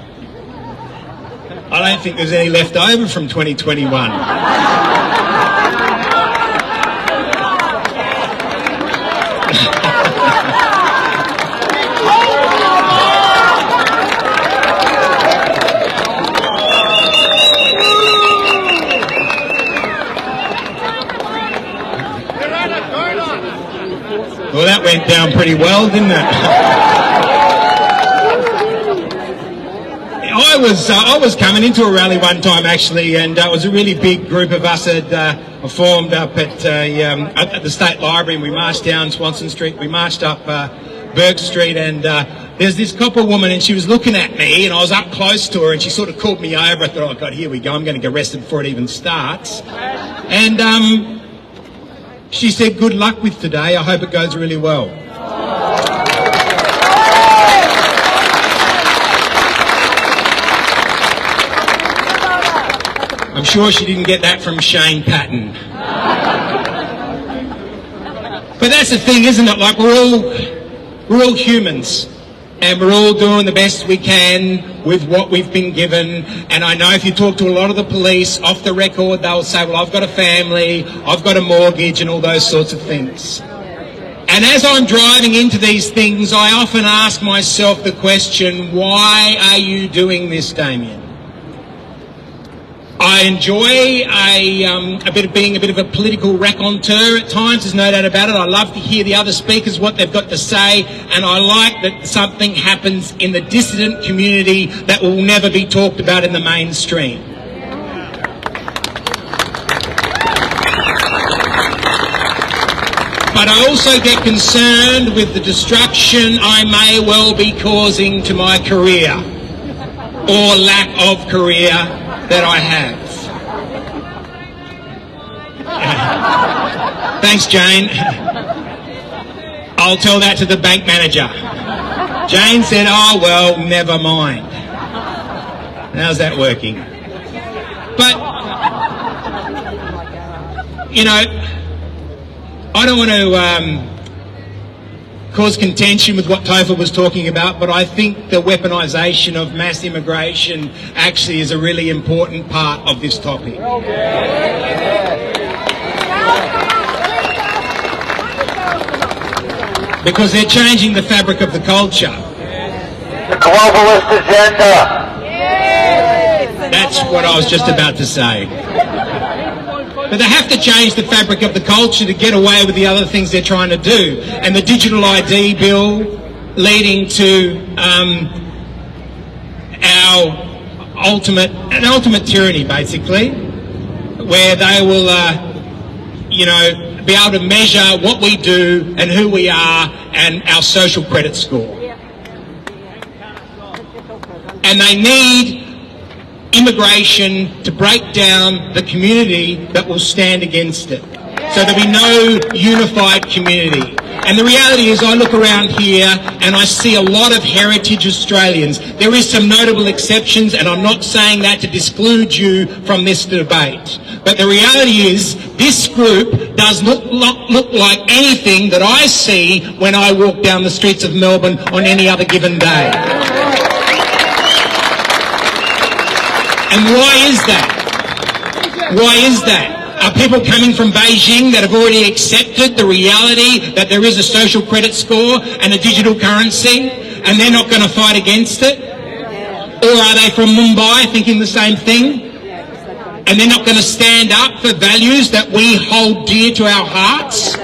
don't think there's any left over from 2021. Well, that went down pretty well, didn't it? I was coming into a rally one time actually, and it was a really big group of us had formed up at the State Library, and we marched down Swanston Street, we marched up Burke Street, and there's this copper woman, and she was looking at me, and I was up close to her, and she sort of called me over. I thought, oh God, here we go, I'm going to get arrested before it even starts. And she said, good luck with today, I hope it goes really well. I'm sure she didn't get that from Shane Patton. But that's the thing, isn't it? Like, we're all humans, and we're all doing the best we can with what we've been given. And I know if you talk to a lot of the police off the record, they'll say, well, I've got a family, I've got a mortgage, and all those sorts of things. And as I'm driving into these things, I often ask myself the question, why are you doing this, Damien? I enjoy a bit of being a bit of a political raconteur at times, there's no doubt about it. I love to hear the other speakers, what they've got to say, and I like that something happens in the dissident community that will never be talked about in the mainstream. But I also get concerned with the destruction I may well be causing to my career, or lack of career that I have. Thanks, Jane. I'll tell that to the bank manager. Jane said, oh, well, never mind. How's that working? But, you know, I don't want to cause contention with what Topher was talking about, but I think the weaponisation of mass immigration actually is a really important part of this topic. Because they're changing the fabric of the culture. The globalist agenda. That's what I was just about to say. But they have to change the fabric of the culture to get away with the other things they're trying to do. And the digital ID bill leading to our ultimate tyranny, basically, where they will, be able to measure what we do and who we are and our social credit score. And they need immigration to break down the community that will stand against it. So there'll be no unified community. And the reality is I look around here and I see a lot of heritage Australians. There is some notable exceptions, and I'm not saying that to exclude you from this debate. But the reality is this group does not look like anything that I see when I walk down the streets of Melbourne on any other given day. And why is that? Why is that? Are people coming from Beijing that have already accepted the reality that there is a social credit score and a digital currency, and they're not going to fight against it? Or are they from Mumbai thinking the same thing? And they're not going to stand up for values that we hold dear to our hearts?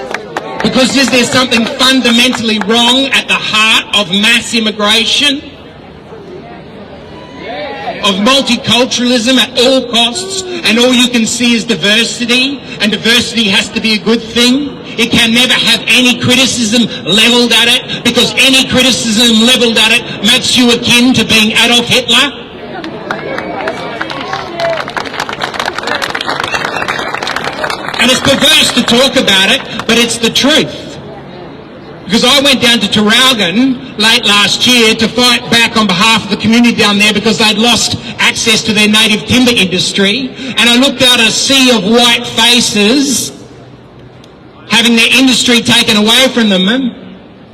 Because is there something fundamentally wrong at the heart of mass immigration? Of multiculturalism at all costs, and all you can see is diversity, and diversity has to be a good thing. It can never have any criticism levelled at it, because any criticism levelled at it makes you akin to being Adolf Hitler. And it's perverse to talk about it, but it's the truth. Because I went down to Traralgon late last year to fight back on behalf of the community down there because they'd lost access to their native timber industry. And I looked out at a sea of white faces having their industry taken away from them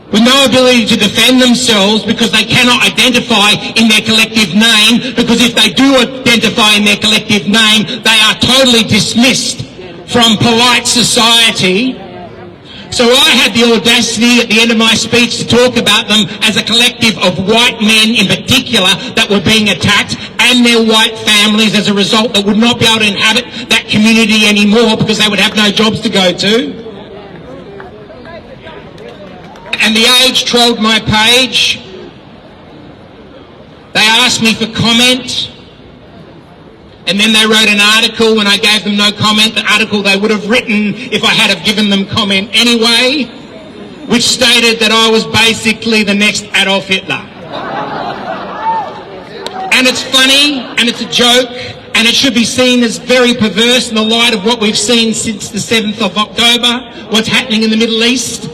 with no ability to defend themselves because they cannot identify in their collective name, because if they do identify in their collective name, they are totally dismissed from polite society. So I had the audacity at the end of my speech to talk about them as a collective of white men in particular that were being attacked, and their white families as a result that would not be able to inhabit that community anymore because they would have no jobs to go to. And The Age trolled my page. They asked me for comment. And then they wrote an article when I gave them no comment, the article they would have written if I had have given them comment anyway, which stated that I was basically the next Adolf Hitler. And it's funny, and it's a joke, and it should be seen as very perverse in the light of what we've seen since the 7th of October, what's happening in the Middle East.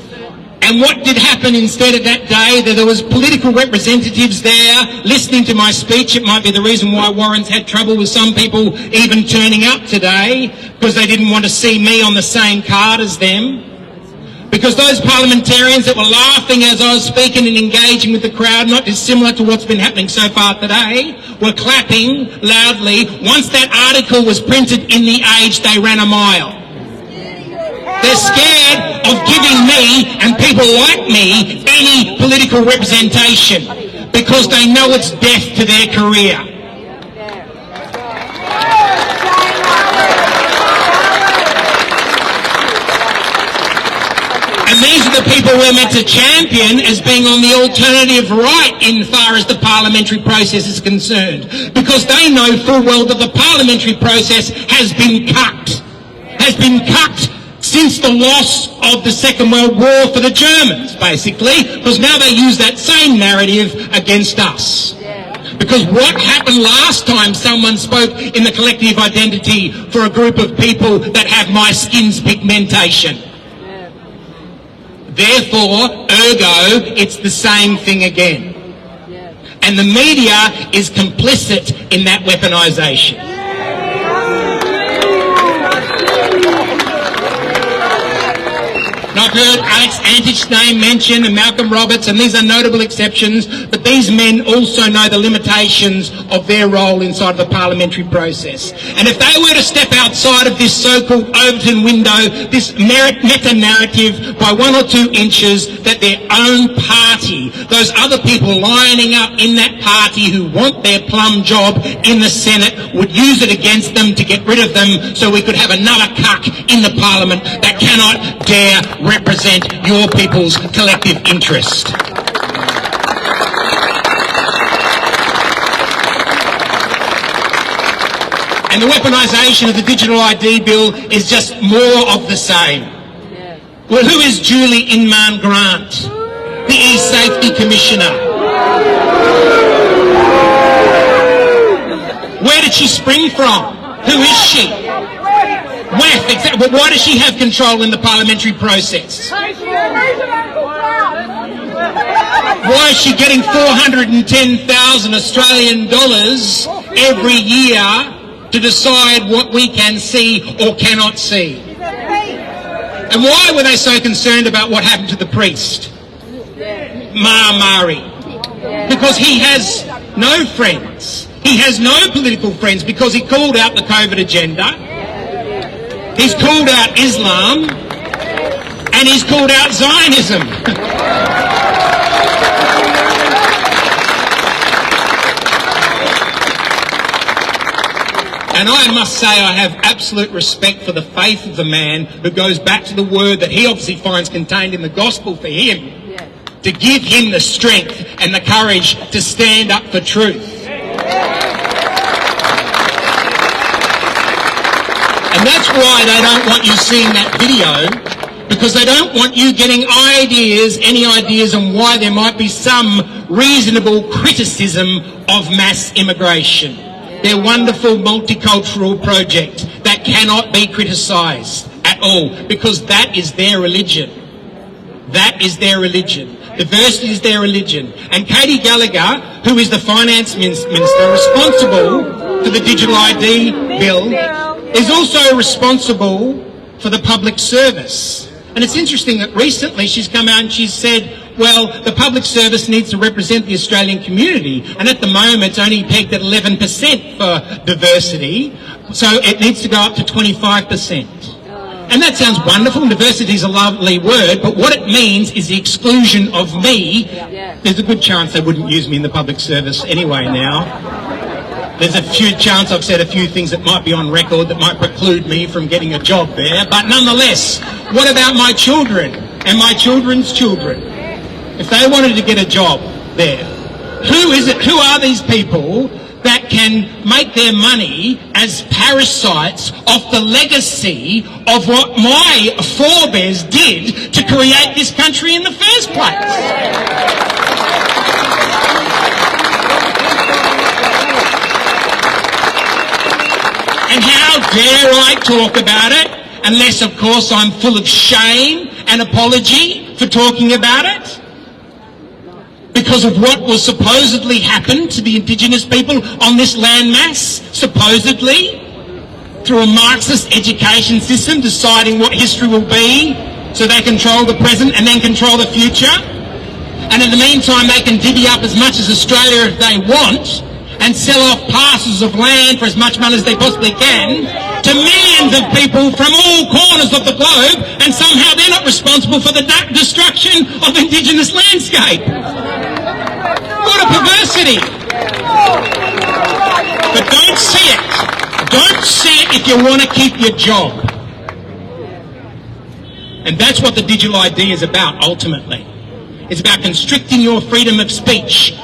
And what did happen instead of that day? That there was political representatives there listening to my speech. It might be the reason why Warren's had trouble with some people even turning up today, because they didn't want to see me on the same card as them. Because those parliamentarians that were laughing as I was speaking and engaging with the crowd, not dissimilar to what's been happening so far today, were clapping loudly. Once that article was printed in The Age, they ran a mile. They're scared of giving me and people like me any political representation because they know it's death to their career. And these are the people we're meant to champion as being on the alternative right in far as the parliamentary process is concerned, because they know full well that the parliamentary process has been cucked since the loss of the Second World War for the Germans, basically, because now they use that same narrative against us. Because what happened last time someone spoke in the collective identity for a group of people that have my skin's pigmentation? Therefore, ergo, it's the same thing again. And the media is complicit in that weaponisation. Now, heard Alex Antish's name mentioned and Malcolm Roberts, and these are notable exceptions, but these men also know the limitations of their role inside the parliamentary process. And if they were to step outside of this so-called Overton window, this meta-narrative by 1 or 2 inches, that their own party, those other people lining up in that party who want their plum job in the Senate, would use it against them to get rid of them, so we could have another cuck in the parliament that cannot dare represent your people's collective interest. And the weaponisation of the Digital ID Bill is just more of the same. Well, who is Julie Inman Grant, the E-Safety Commissioner? Where did she spring from? Who is she? WEF, exactly. But why does she have control in the parliamentary process? Why is she getting 410,000 Australian dollars every year to decide what we can see or cannot see? And why were they so concerned about what happened to the priest, Mari? Because he has no friends. He has no political friends because he called out the COVID agenda. He's called out Islam, and he's called out Zionism. And I must say I have absolute respect for the faith of the man who goes back to the word that he obviously finds contained in the gospel for him, to give him the strength and the courage to stand up for truth. And that's why they don't want you seeing that video, because they don't want you getting any ideas on why there might be some reasonable criticism of mass immigration. Their wonderful multicultural project that cannot be criticised at all, because that is their religion. That is their religion. Diversity is their religion. And Katie Gallagher, who is the finance minister responsible for the Digital ID Bill, is also responsible for the public service. And it's interesting that recently she's come out and she's said, well, the public service needs to represent the Australian community, and at the moment it's only pegged at 11% for diversity, so it needs to go up to 25%. And that sounds wonderful, diversity is a lovely word, but what it means is the exclusion of me. There's a good chance they wouldn't use me in the public service anyway now. There's a few chance I've said a few things that might be on record that might preclude me from getting a job there, but nonetheless, what about my children and my children's children? If they wanted to get a job there, who are these people that can make their money as parasites off the legacy of what my forebears did to create this country in the first place? And how dare I talk about it, unless, of course, I'm full of shame and apology for talking about it? Because of what will supposedly happen to the Indigenous people on this landmass, supposedly, through a Marxist education system deciding what history will be so they control the present and then control the future. And in the meantime, they can divvy up as much as Australia if they want and sell off parcels of land for as much money as they possibly can to millions of people from all corners of the globe, and somehow they're not responsible for the destruction of Indigenous landscape. What a perversity. But don't see it. Don't see it if you want to keep your job. And that's what the Digital ID is about, ultimately. It's about constricting your freedom of speech.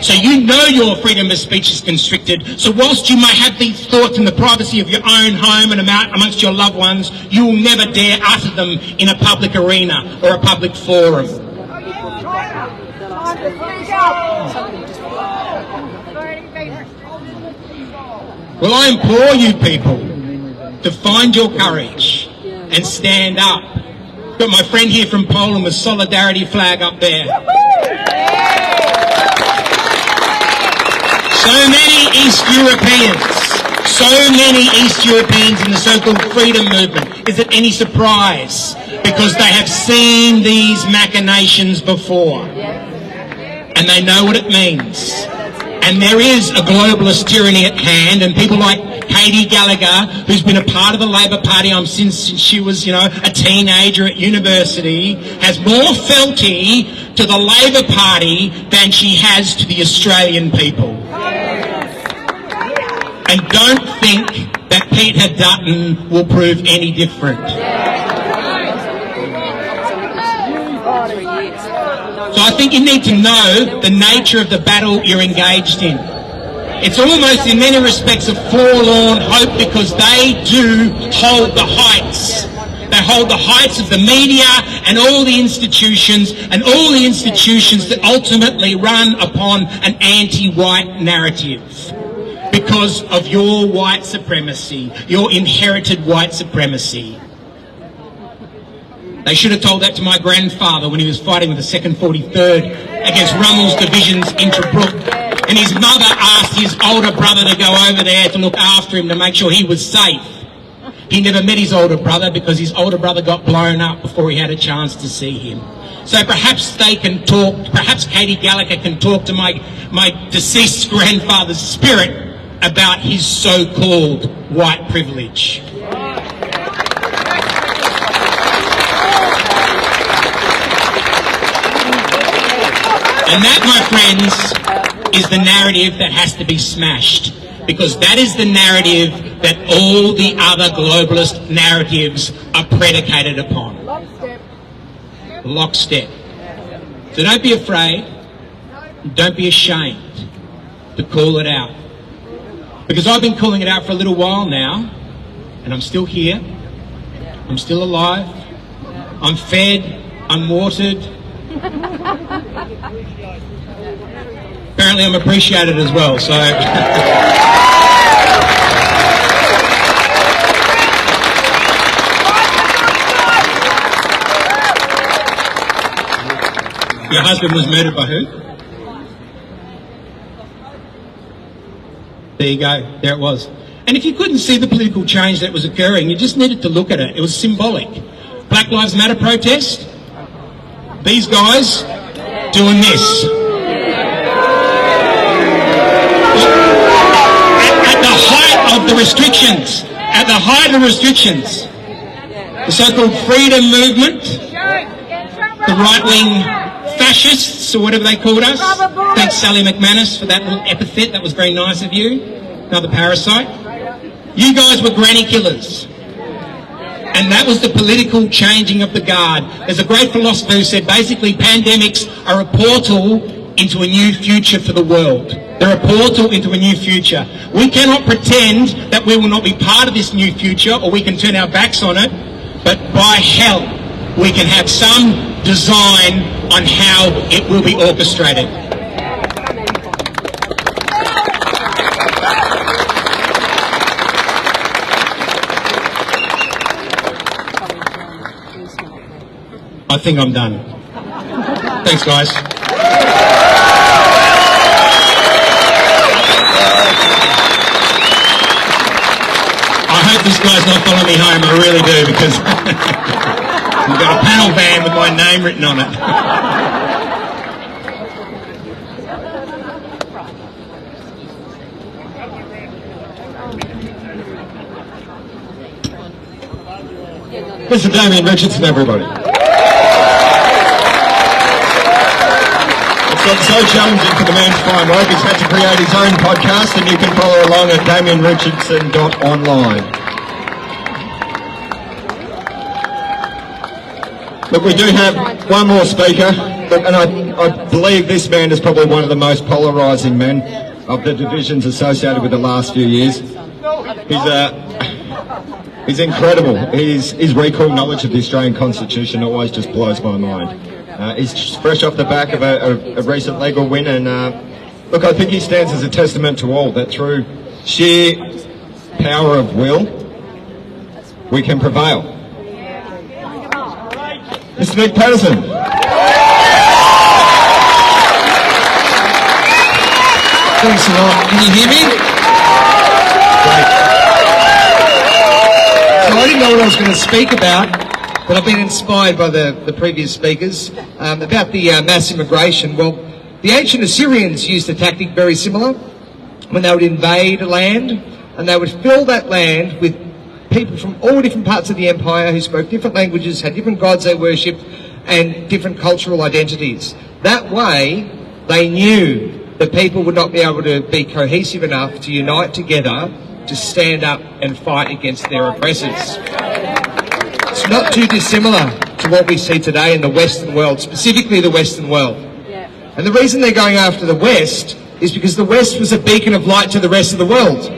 So you know your freedom of speech is constricted. So whilst you may have these thoughts in the privacy of your own home and amongst your loved ones, you will never dare utter them in a public arena or a public forum. Well, I implore you people to find your courage and stand up. Got my friend here from Poland with Solidarity flag up there. So many East Europeans in the so-called freedom movement. Is it any surprise? Because because they have seen these machinations before and they know what it means. And there is a globalist tyranny at hand, and people like Katie Gallagher, who's been a part of the Labor Party since she was, a teenager at university, has more fealty to the Labor Party than she has to the Australian people. And don't think that Peter Dutton will prove any different. So I think you need to know the nature of the battle you're engaged in. It's almost in many respects a forlorn hope, because they do hold the heights. They hold the heights of the media and all the institutions that ultimately run upon an anti-white narrative because of your white supremacy, your inherited white supremacy. They should have told that to my grandfather when he was fighting with the 2nd 43rd against Rummel's divisions in Tobruk. And his mother asked his older brother to go over there to look after him to make sure he was safe. He never met his older brother because his older brother got blown up before he had a chance to see him. So perhaps they can talk, perhaps Katie Gallagher can talk to my deceased grandfather's spirit about his so-called white privilege. And that, my friends, is the narrative that has to be smashed, because that is the narrative that all the other globalist narratives are predicated upon. Lockstep. So don't be afraid, don't be ashamed to call it out. Because I've been calling it out for a little while now, and I'm still here, I'm still alive, I'm fed, I'm watered. Apparently I'm appreciated as well, so... Your husband was murdered by who? There you go, there it was. And if you couldn't see the political change that was occurring, you just needed to look at it. It was symbolic. Black Lives Matter protest, these guys doing this. At the height of the restrictions, the so-called freedom movement, the right-wing fascists, or whatever they called us. Thanks, Sally McManus, for that little epithet. That was very nice of you. Another parasite. You guys were granny killers. And that was the political changing of the guard. There's a great philosopher who said basically pandemics are a portal into a new future for the world. They're a portal into a new future. We cannot pretend that we will not be part of this new future, or we can turn our backs on it, but by hell, we can have some design on how it will be orchestrated. I think I'm done. Thanks, guys. I hope this guy's not following me home. I really do, because we've got a panel van with my name written on it. Mr. Damien Richardson, everybody. It's got so challenging for the man to find work, he's had to create his own podcast, and you can follow along at damienrichardson.online. Look, we do have one more speaker, and I believe this man is probably one of the most polarising men of the divisions associated with the last few years. He's incredible. His recall knowledge of the Australian Constitution always just blows my mind. He's fresh off the back of a recent legal win, and look, I think he stands as a testament to all that through sheer power of will, we can prevail. Mr. Nick Paterson. Thanks a lot. Can you hear me? Great. So I didn't know what I was going to speak about, but I've been inspired by the previous speakers about the mass immigration. Well, the ancient Assyrians used a tactic very similar when they would invade a land, and they would fill that land with people from all different parts of the empire who spoke different languages, had different gods they worshipped, and different cultural identities. That way, they knew that people would not be able to be cohesive enough to unite together to stand up and fight against their oppressors. It's not too dissimilar to what we see today in the Western world, specifically the Western world. And the reason they're going after the West is because the West was a beacon of light to the rest of the world.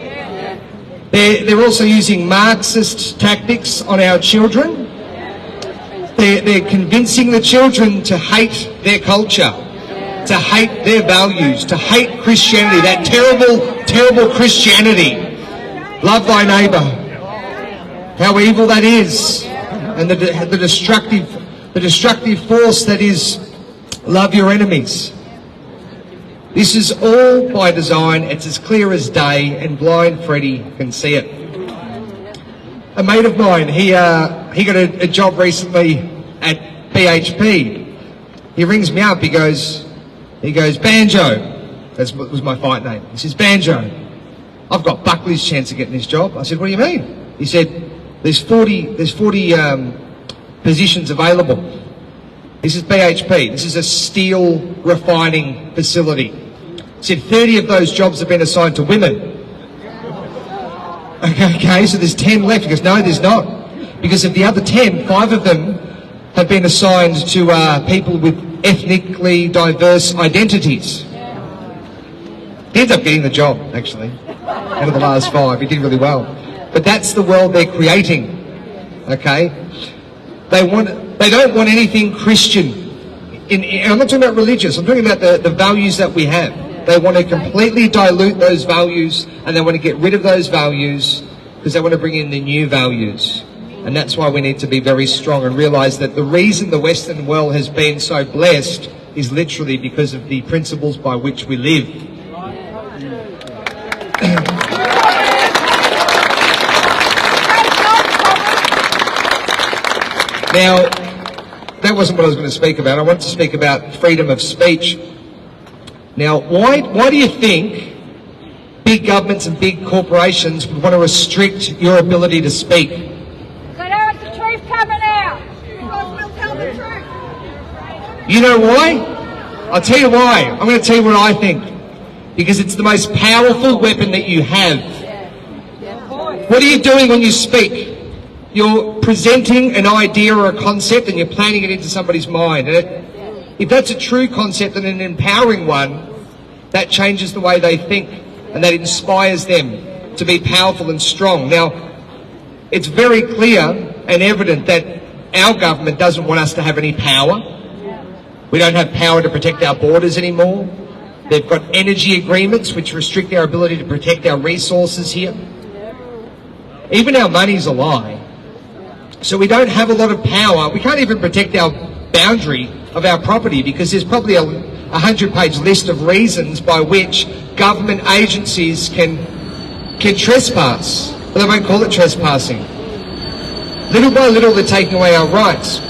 They're also using Marxist tactics on our children. They're convincing the children to hate their culture, to hate their values, to hate Christianity, that terrible, terrible Christianity. Love thy neighbour. How evil that is. And the destructive force that is love your enemies. This is all by design. It's as clear as day, and blind Freddie can see it. A mate of mine, he got a job recently at BHP. He rings me up, he goes, Banjo. That was my fight name. He says, Banjo, I've got Buckley's chance of getting this job. I said, what do you mean? He said, there's 40 positions available. This is BHP. This is a steel refining facility. He said 30 of those jobs have been assigned to women. Okay, so there's 10 left. He goes, no, there's not. Because of the other 10, 5 of them have been assigned to people with ethnically diverse identities. He ended up getting the job, actually. Out of the last 5, he did really well. But that's the world they're creating. Okay? They don't want anything Christian. I'm not talking about religious, I'm talking about the values that we have. They want to completely dilute those values, and they want to get rid of those values because they want to bring in the new values. And that's why we need to be very strong and realise that the reason the Western world has been so blessed is literally because of the principles by which we live. Now, that wasn't what I was going to speak about. I want to speak about freedom of speech. Now, why do you think big governments and big corporations would want to restrict your ability to speak? So now it's the truth coming out. Because we'll tell the truth. You know why? I'll tell you why. I'm going to tell you what I think. Because it's the most powerful weapon that you have. What are you doing when you speak? You're presenting an idea or a concept and you're planting it into somebody's mind. And if that's a true concept and an empowering one, that changes the way they think and that inspires them to be powerful and strong. Now, it's very clear and evident that our government doesn't want us to have any power. We don't have power to protect our borders anymore. They've got energy agreements which restrict our ability to protect our resources here. Even our money's a lie. So we don't have a lot of power. We can't even protect our boundary of our property because there's probably a 100-page list of reasons by which government agencies can trespass. But they won't call it trespassing. Little by little they're taking away our rights.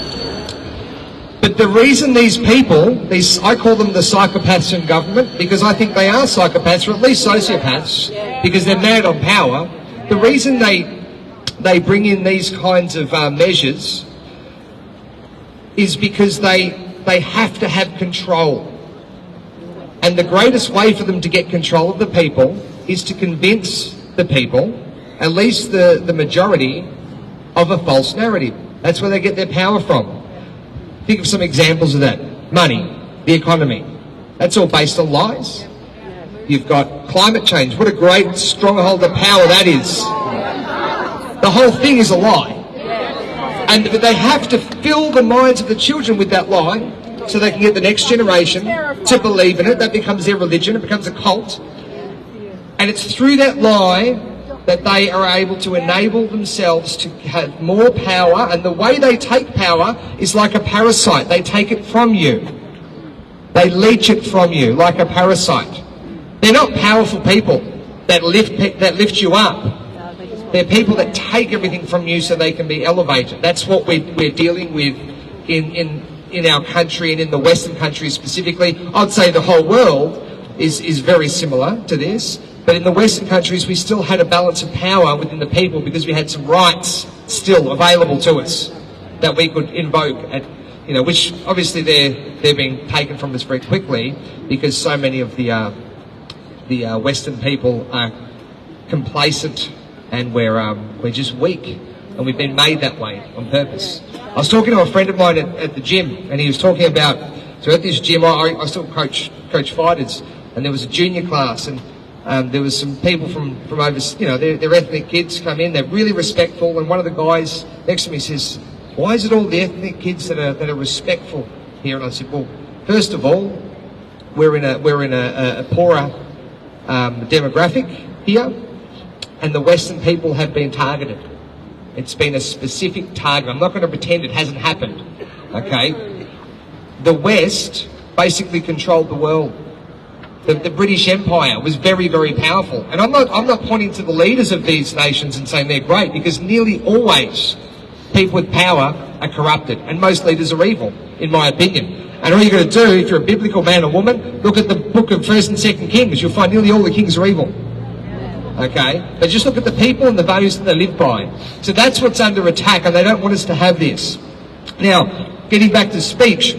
But the reason these people, I call them the psychopaths in government because I think they are psychopaths or at least sociopaths because they're mad on power. The reason they bring in these kinds of measures is because they have to have control. And the greatest way for them to get control of the people is to convince the people, at least the majority, of a false narrative. That's where they get their power from. Think of some examples of that. Money, the economy. That's all based on lies. You've got climate change. What a great stronghold of power that is. The whole thing is a lie. And they have to fill the minds of the children with that lie so they can get the next generation to believe in it. That becomes their religion. It becomes a cult. And it's through that lie that they are able to enable themselves to have more power. And the way they take power is like a parasite. They take it from you. They leech it from you like a parasite. They're not powerful people that lift you up. They're people that take everything from you so they can be elevated. That's what we're dealing with in our country and in the Western countries specifically. I'd say the whole world is very similar to this. But in the Western countries, we still had a balance of power within the people because we had some rights still available to us that we could invoke at, you know, which obviously they're being taken from us very quickly because so many of the Western people are complacent and we're just weak, and we've been made that way on purpose. I was talking to a friend of mine at the gym, and he was talking about, so at this gym I still coach fighters, and there was a junior class, and there was some people from over, you know, they're ethnic kids come in, they're really respectful, and one of the guys next to me says, "Why is it all the ethnic kids that are respectful here?" And I said, "Well, first of all, we're in a poorer demographic here, and the Western people have been targeted. It's been a specific target. I'm not going to pretend it hasn't happened. Okay, the West basically controlled the world. The British Empire was very, very powerful, and I'm not pointing to the leaders of these nations and saying they're great, because nearly always people with power are corrupted, and most leaders are evil, in my opinion. And all you've got to do, if you're a biblical man or woman, look at the book of 1st and 2nd Kings. You'll find nearly all the kings are evil. Okay? But just look at the people and the values that they live by. So that's what's under attack, and they don't want us to have this. Now, getting back to speech,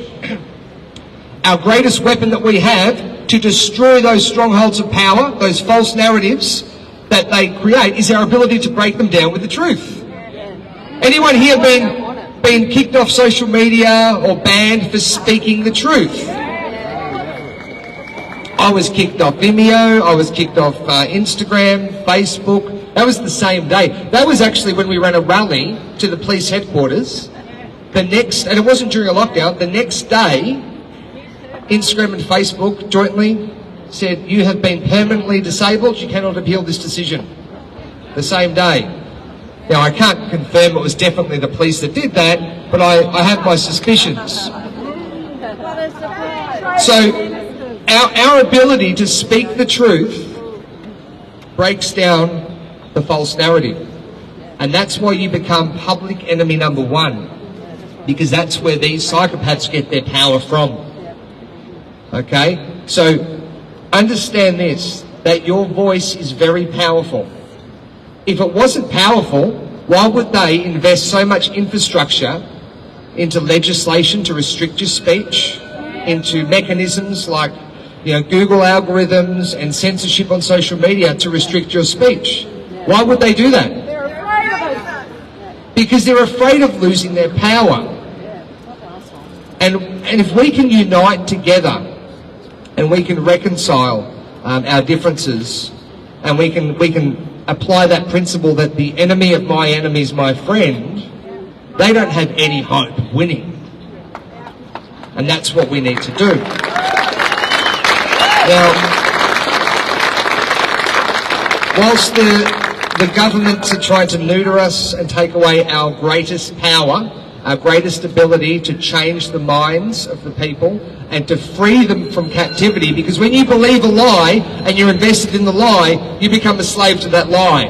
our greatest weapon that we have to destroy those strongholds of power, those false narratives that they create, is our ability to break them down with the truth. Anyone here been kicked off social media or banned for speaking the truth? I was kicked off Vimeo, I was kicked off Instagram, Facebook. That was the same day. That was actually when we ran a rally to the police headquarters. And it wasn't during a lockdown, the next day, Instagram and Facebook jointly said, "You have been permanently disabled, you cannot appeal this decision." The same day. Now, I can't confirm it was definitely the police that did that, but I have my suspicions. So, our ability to speak the truth breaks down the false narrative. And that's why you become public enemy number one, because that's where these psychopaths get their power from. Okay? So, understand this, that your voice is very powerful. If it wasn't powerful, why would they invest so much infrastructure into legislation to restrict your speech, into mechanisms like, you know, Google algorithms and censorship on social media to restrict your speech? Why would they do that? They're afraid of us. Because they're afraid of losing their power. And if we can unite together and we can reconcile our differences, and we can apply that principle that the enemy of my enemy is my friend, they don't have any hope of winning. And that's what we need to do. Now, whilst the governments are trying to neuter us and take away our greatest power, our greatest ability to change the minds of the people and to free them from captivity, because when you believe a lie and you're invested in the lie, you become a slave to that lie.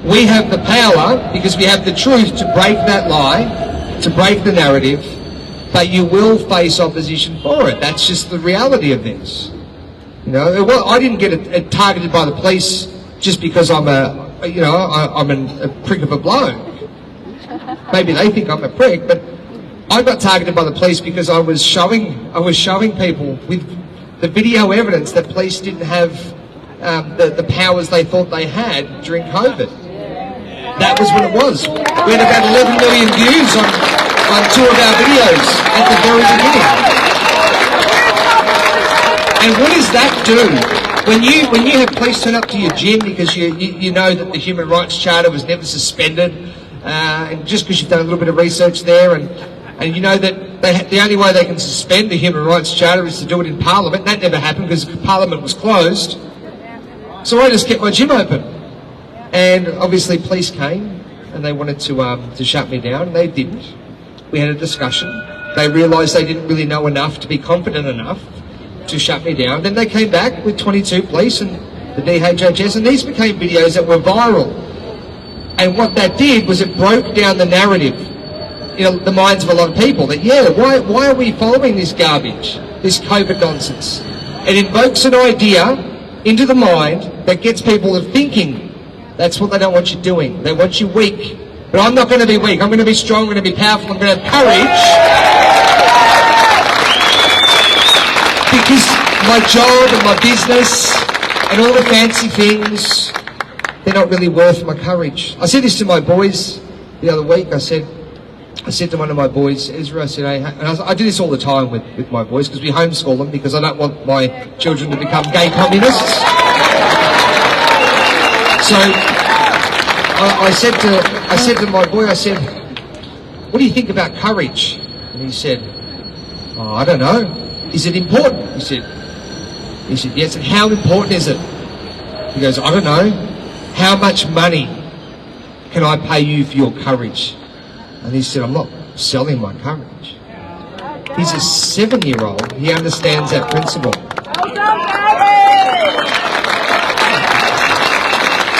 We have the power, because we have the truth, to break that lie, to break the narrative, but you will face opposition for it. That's just the reality of this. You know, well, I didn't get targeted by the police just because I'm a prick of a bloke. Maybe they think I'm a prick, but I got targeted by the police because I was showing people with the video evidence that police didn't have the powers they thought they had during COVID. That was what it was. We had about 11 million views on 2 of our videos at the very beginning. And what does that do? When you have police turn up to your gym because you know that the Human Rights Charter was never suspended, and just because you've done a little bit of research there, and you know that the only way they can suspend the Human Rights Charter is to do it in Parliament. That never happened because Parliament was closed. So I just kept my gym open. And obviously police came and they wanted to shut me down, and they didn't. We had a discussion. They realised they didn't really know enough to be confident enough to shut me down. Then they came back with 22 police and the DHHS, and these became videos that were viral. And what that did was it broke down the narrative in the minds of a lot of people that, why are we following this garbage, this COVID nonsense? It invokes an idea into the mind that gets people to thinking. That's what they don't want you doing. They want you weak. But I'm not going to be weak. I'm going to be strong. I'm going to be powerful. I'm going to have courage. Because my job and my business and all the fancy things, they're not really worth my courage. I said this to my boys the other week. I said to one of my boys, Ezra, I said, hey, and I do this all the time with my boys because we homeschool them because I don't want my children to become gay communists. So I said to my boy, I said, what do you think about courage? And he said, oh, I don't know. Is it important? He said, yes. And how important is it? He goes, I don't know. How much money can I pay you for your courage? And he said, I'm not selling my courage. He's a 7-year-old. He understands that principle.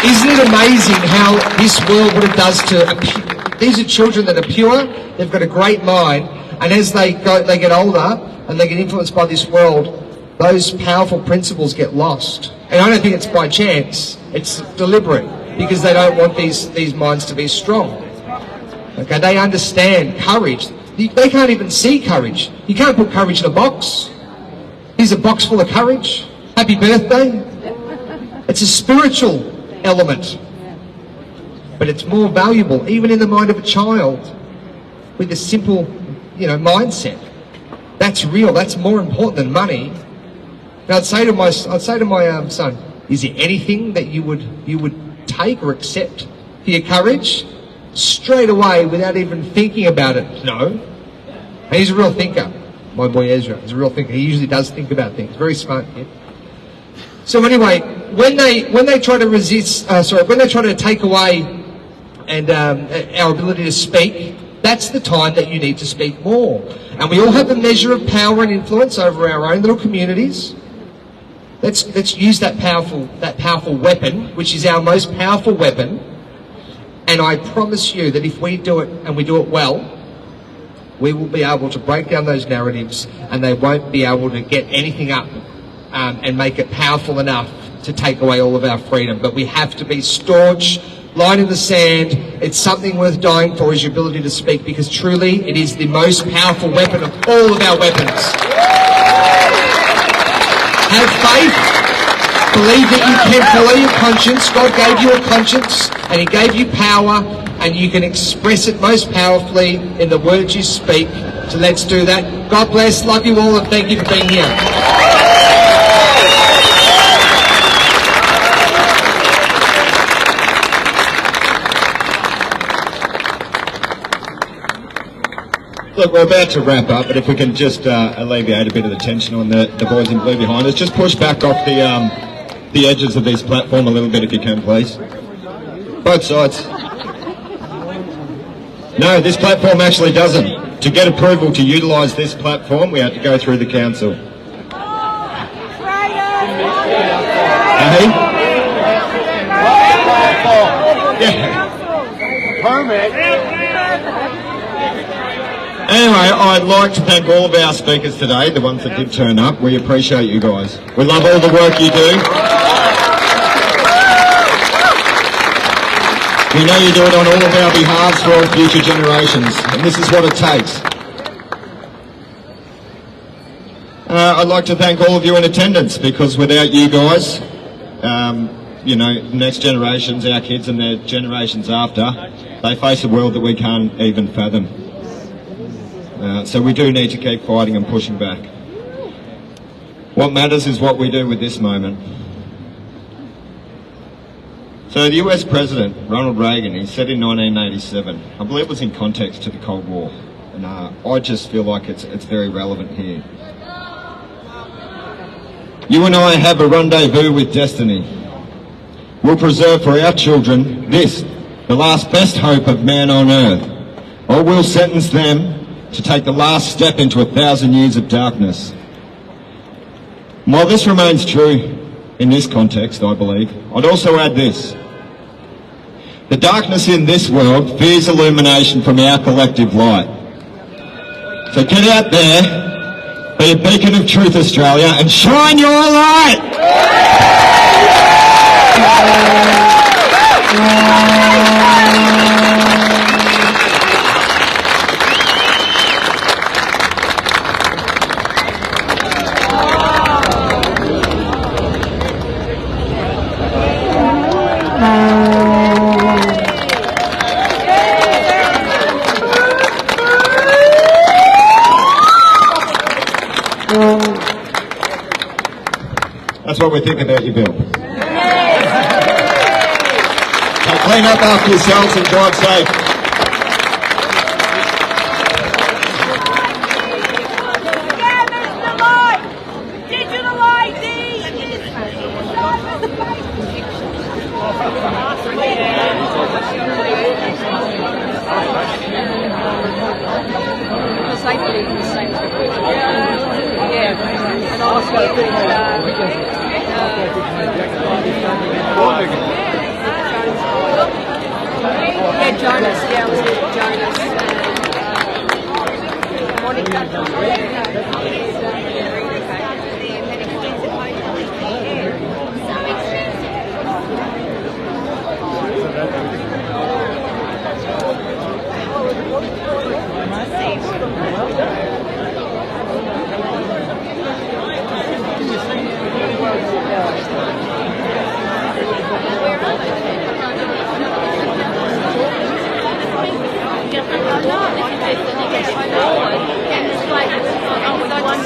Isn't it amazing how this world, what it does to... These are children that are pure, they've got a great mind, and as they get older and they get influenced by this world, those powerful principles get lost. And I don't think it's by chance, it's deliberate, because they don't want these minds to be strong. Okay, they understand courage. They can't even see courage. You can't put courage in a box. Here's a box full of courage. Happy birthday. It's a spiritual element. But it's more valuable, even in the mind of a child, with a simple, mindset. That's real. That's more important than money. And I'd say to my son, is there anything that you would take or accept for your courage? Straight away, without even thinking about it, no. And he's a real thinker. My boy Ezra is a real thinker. He usually does think about things. Very smart kid. So anyway, when they try to resist, when they try to take away our ability to speak, that's the time that you need to speak more. And we all have a measure of power and influence over our own little communities. Let's use that powerful weapon, which is our most powerful weapon. And I promise you that if we do it and we do it well, we will be able to break down those narratives, and they won't be able to get anything up and make it powerful enough to take away all of our freedom. But we have to be staunch, line in the sand. It's something worth dying for, is your ability to speak, because truly it is the most powerful weapon of all of our weapons. Have faith. Believe that you can follow your conscience. God gave you a conscience and He gave you power, and you can express it most powerfully in the words you speak. So let's do that. God bless, love you all, and thank you for being here. Look, we're about to wrap up, but if we can just alleviate a bit of the tension on the boys in blue behind us, just push back off the edges of this platform a little bit if you can, please. Both sides. No, this platform actually doesn't. To get approval to utilise this platform, we have to go through the council. Anyway, I'd like to thank all of our speakers today, the ones that did turn up. We appreciate you guys. We love all the work you do. We know you do it on all of our behalves for all future generations, and this is what it takes. I'd like to thank all of you in attendance, because without you guys, next generations, our kids and their generations after, they face a world that we can't even fathom. So we do need to keep fighting and pushing back. What matters is what we do with this moment. So the US President, Ronald Reagan, he said in 1987, I believe it was in context to the Cold War, and I just feel like it's very relevant here. You and I have a rendezvous with destiny. We'll preserve for our children this, the last best hope of man on earth, or we'll sentence them to take the last step into 1,000 years of darkness. And while this remains true, in this context, I believe. I'd also add this. The darkness in this world fears illumination from our collective light. So get out there, be a beacon of truth, Australia, and shine your light! That's what we think about your bill. So clean up after yourselves and drive safe. Digital ID! Jonas, yeah, I was with Jonas. Monica.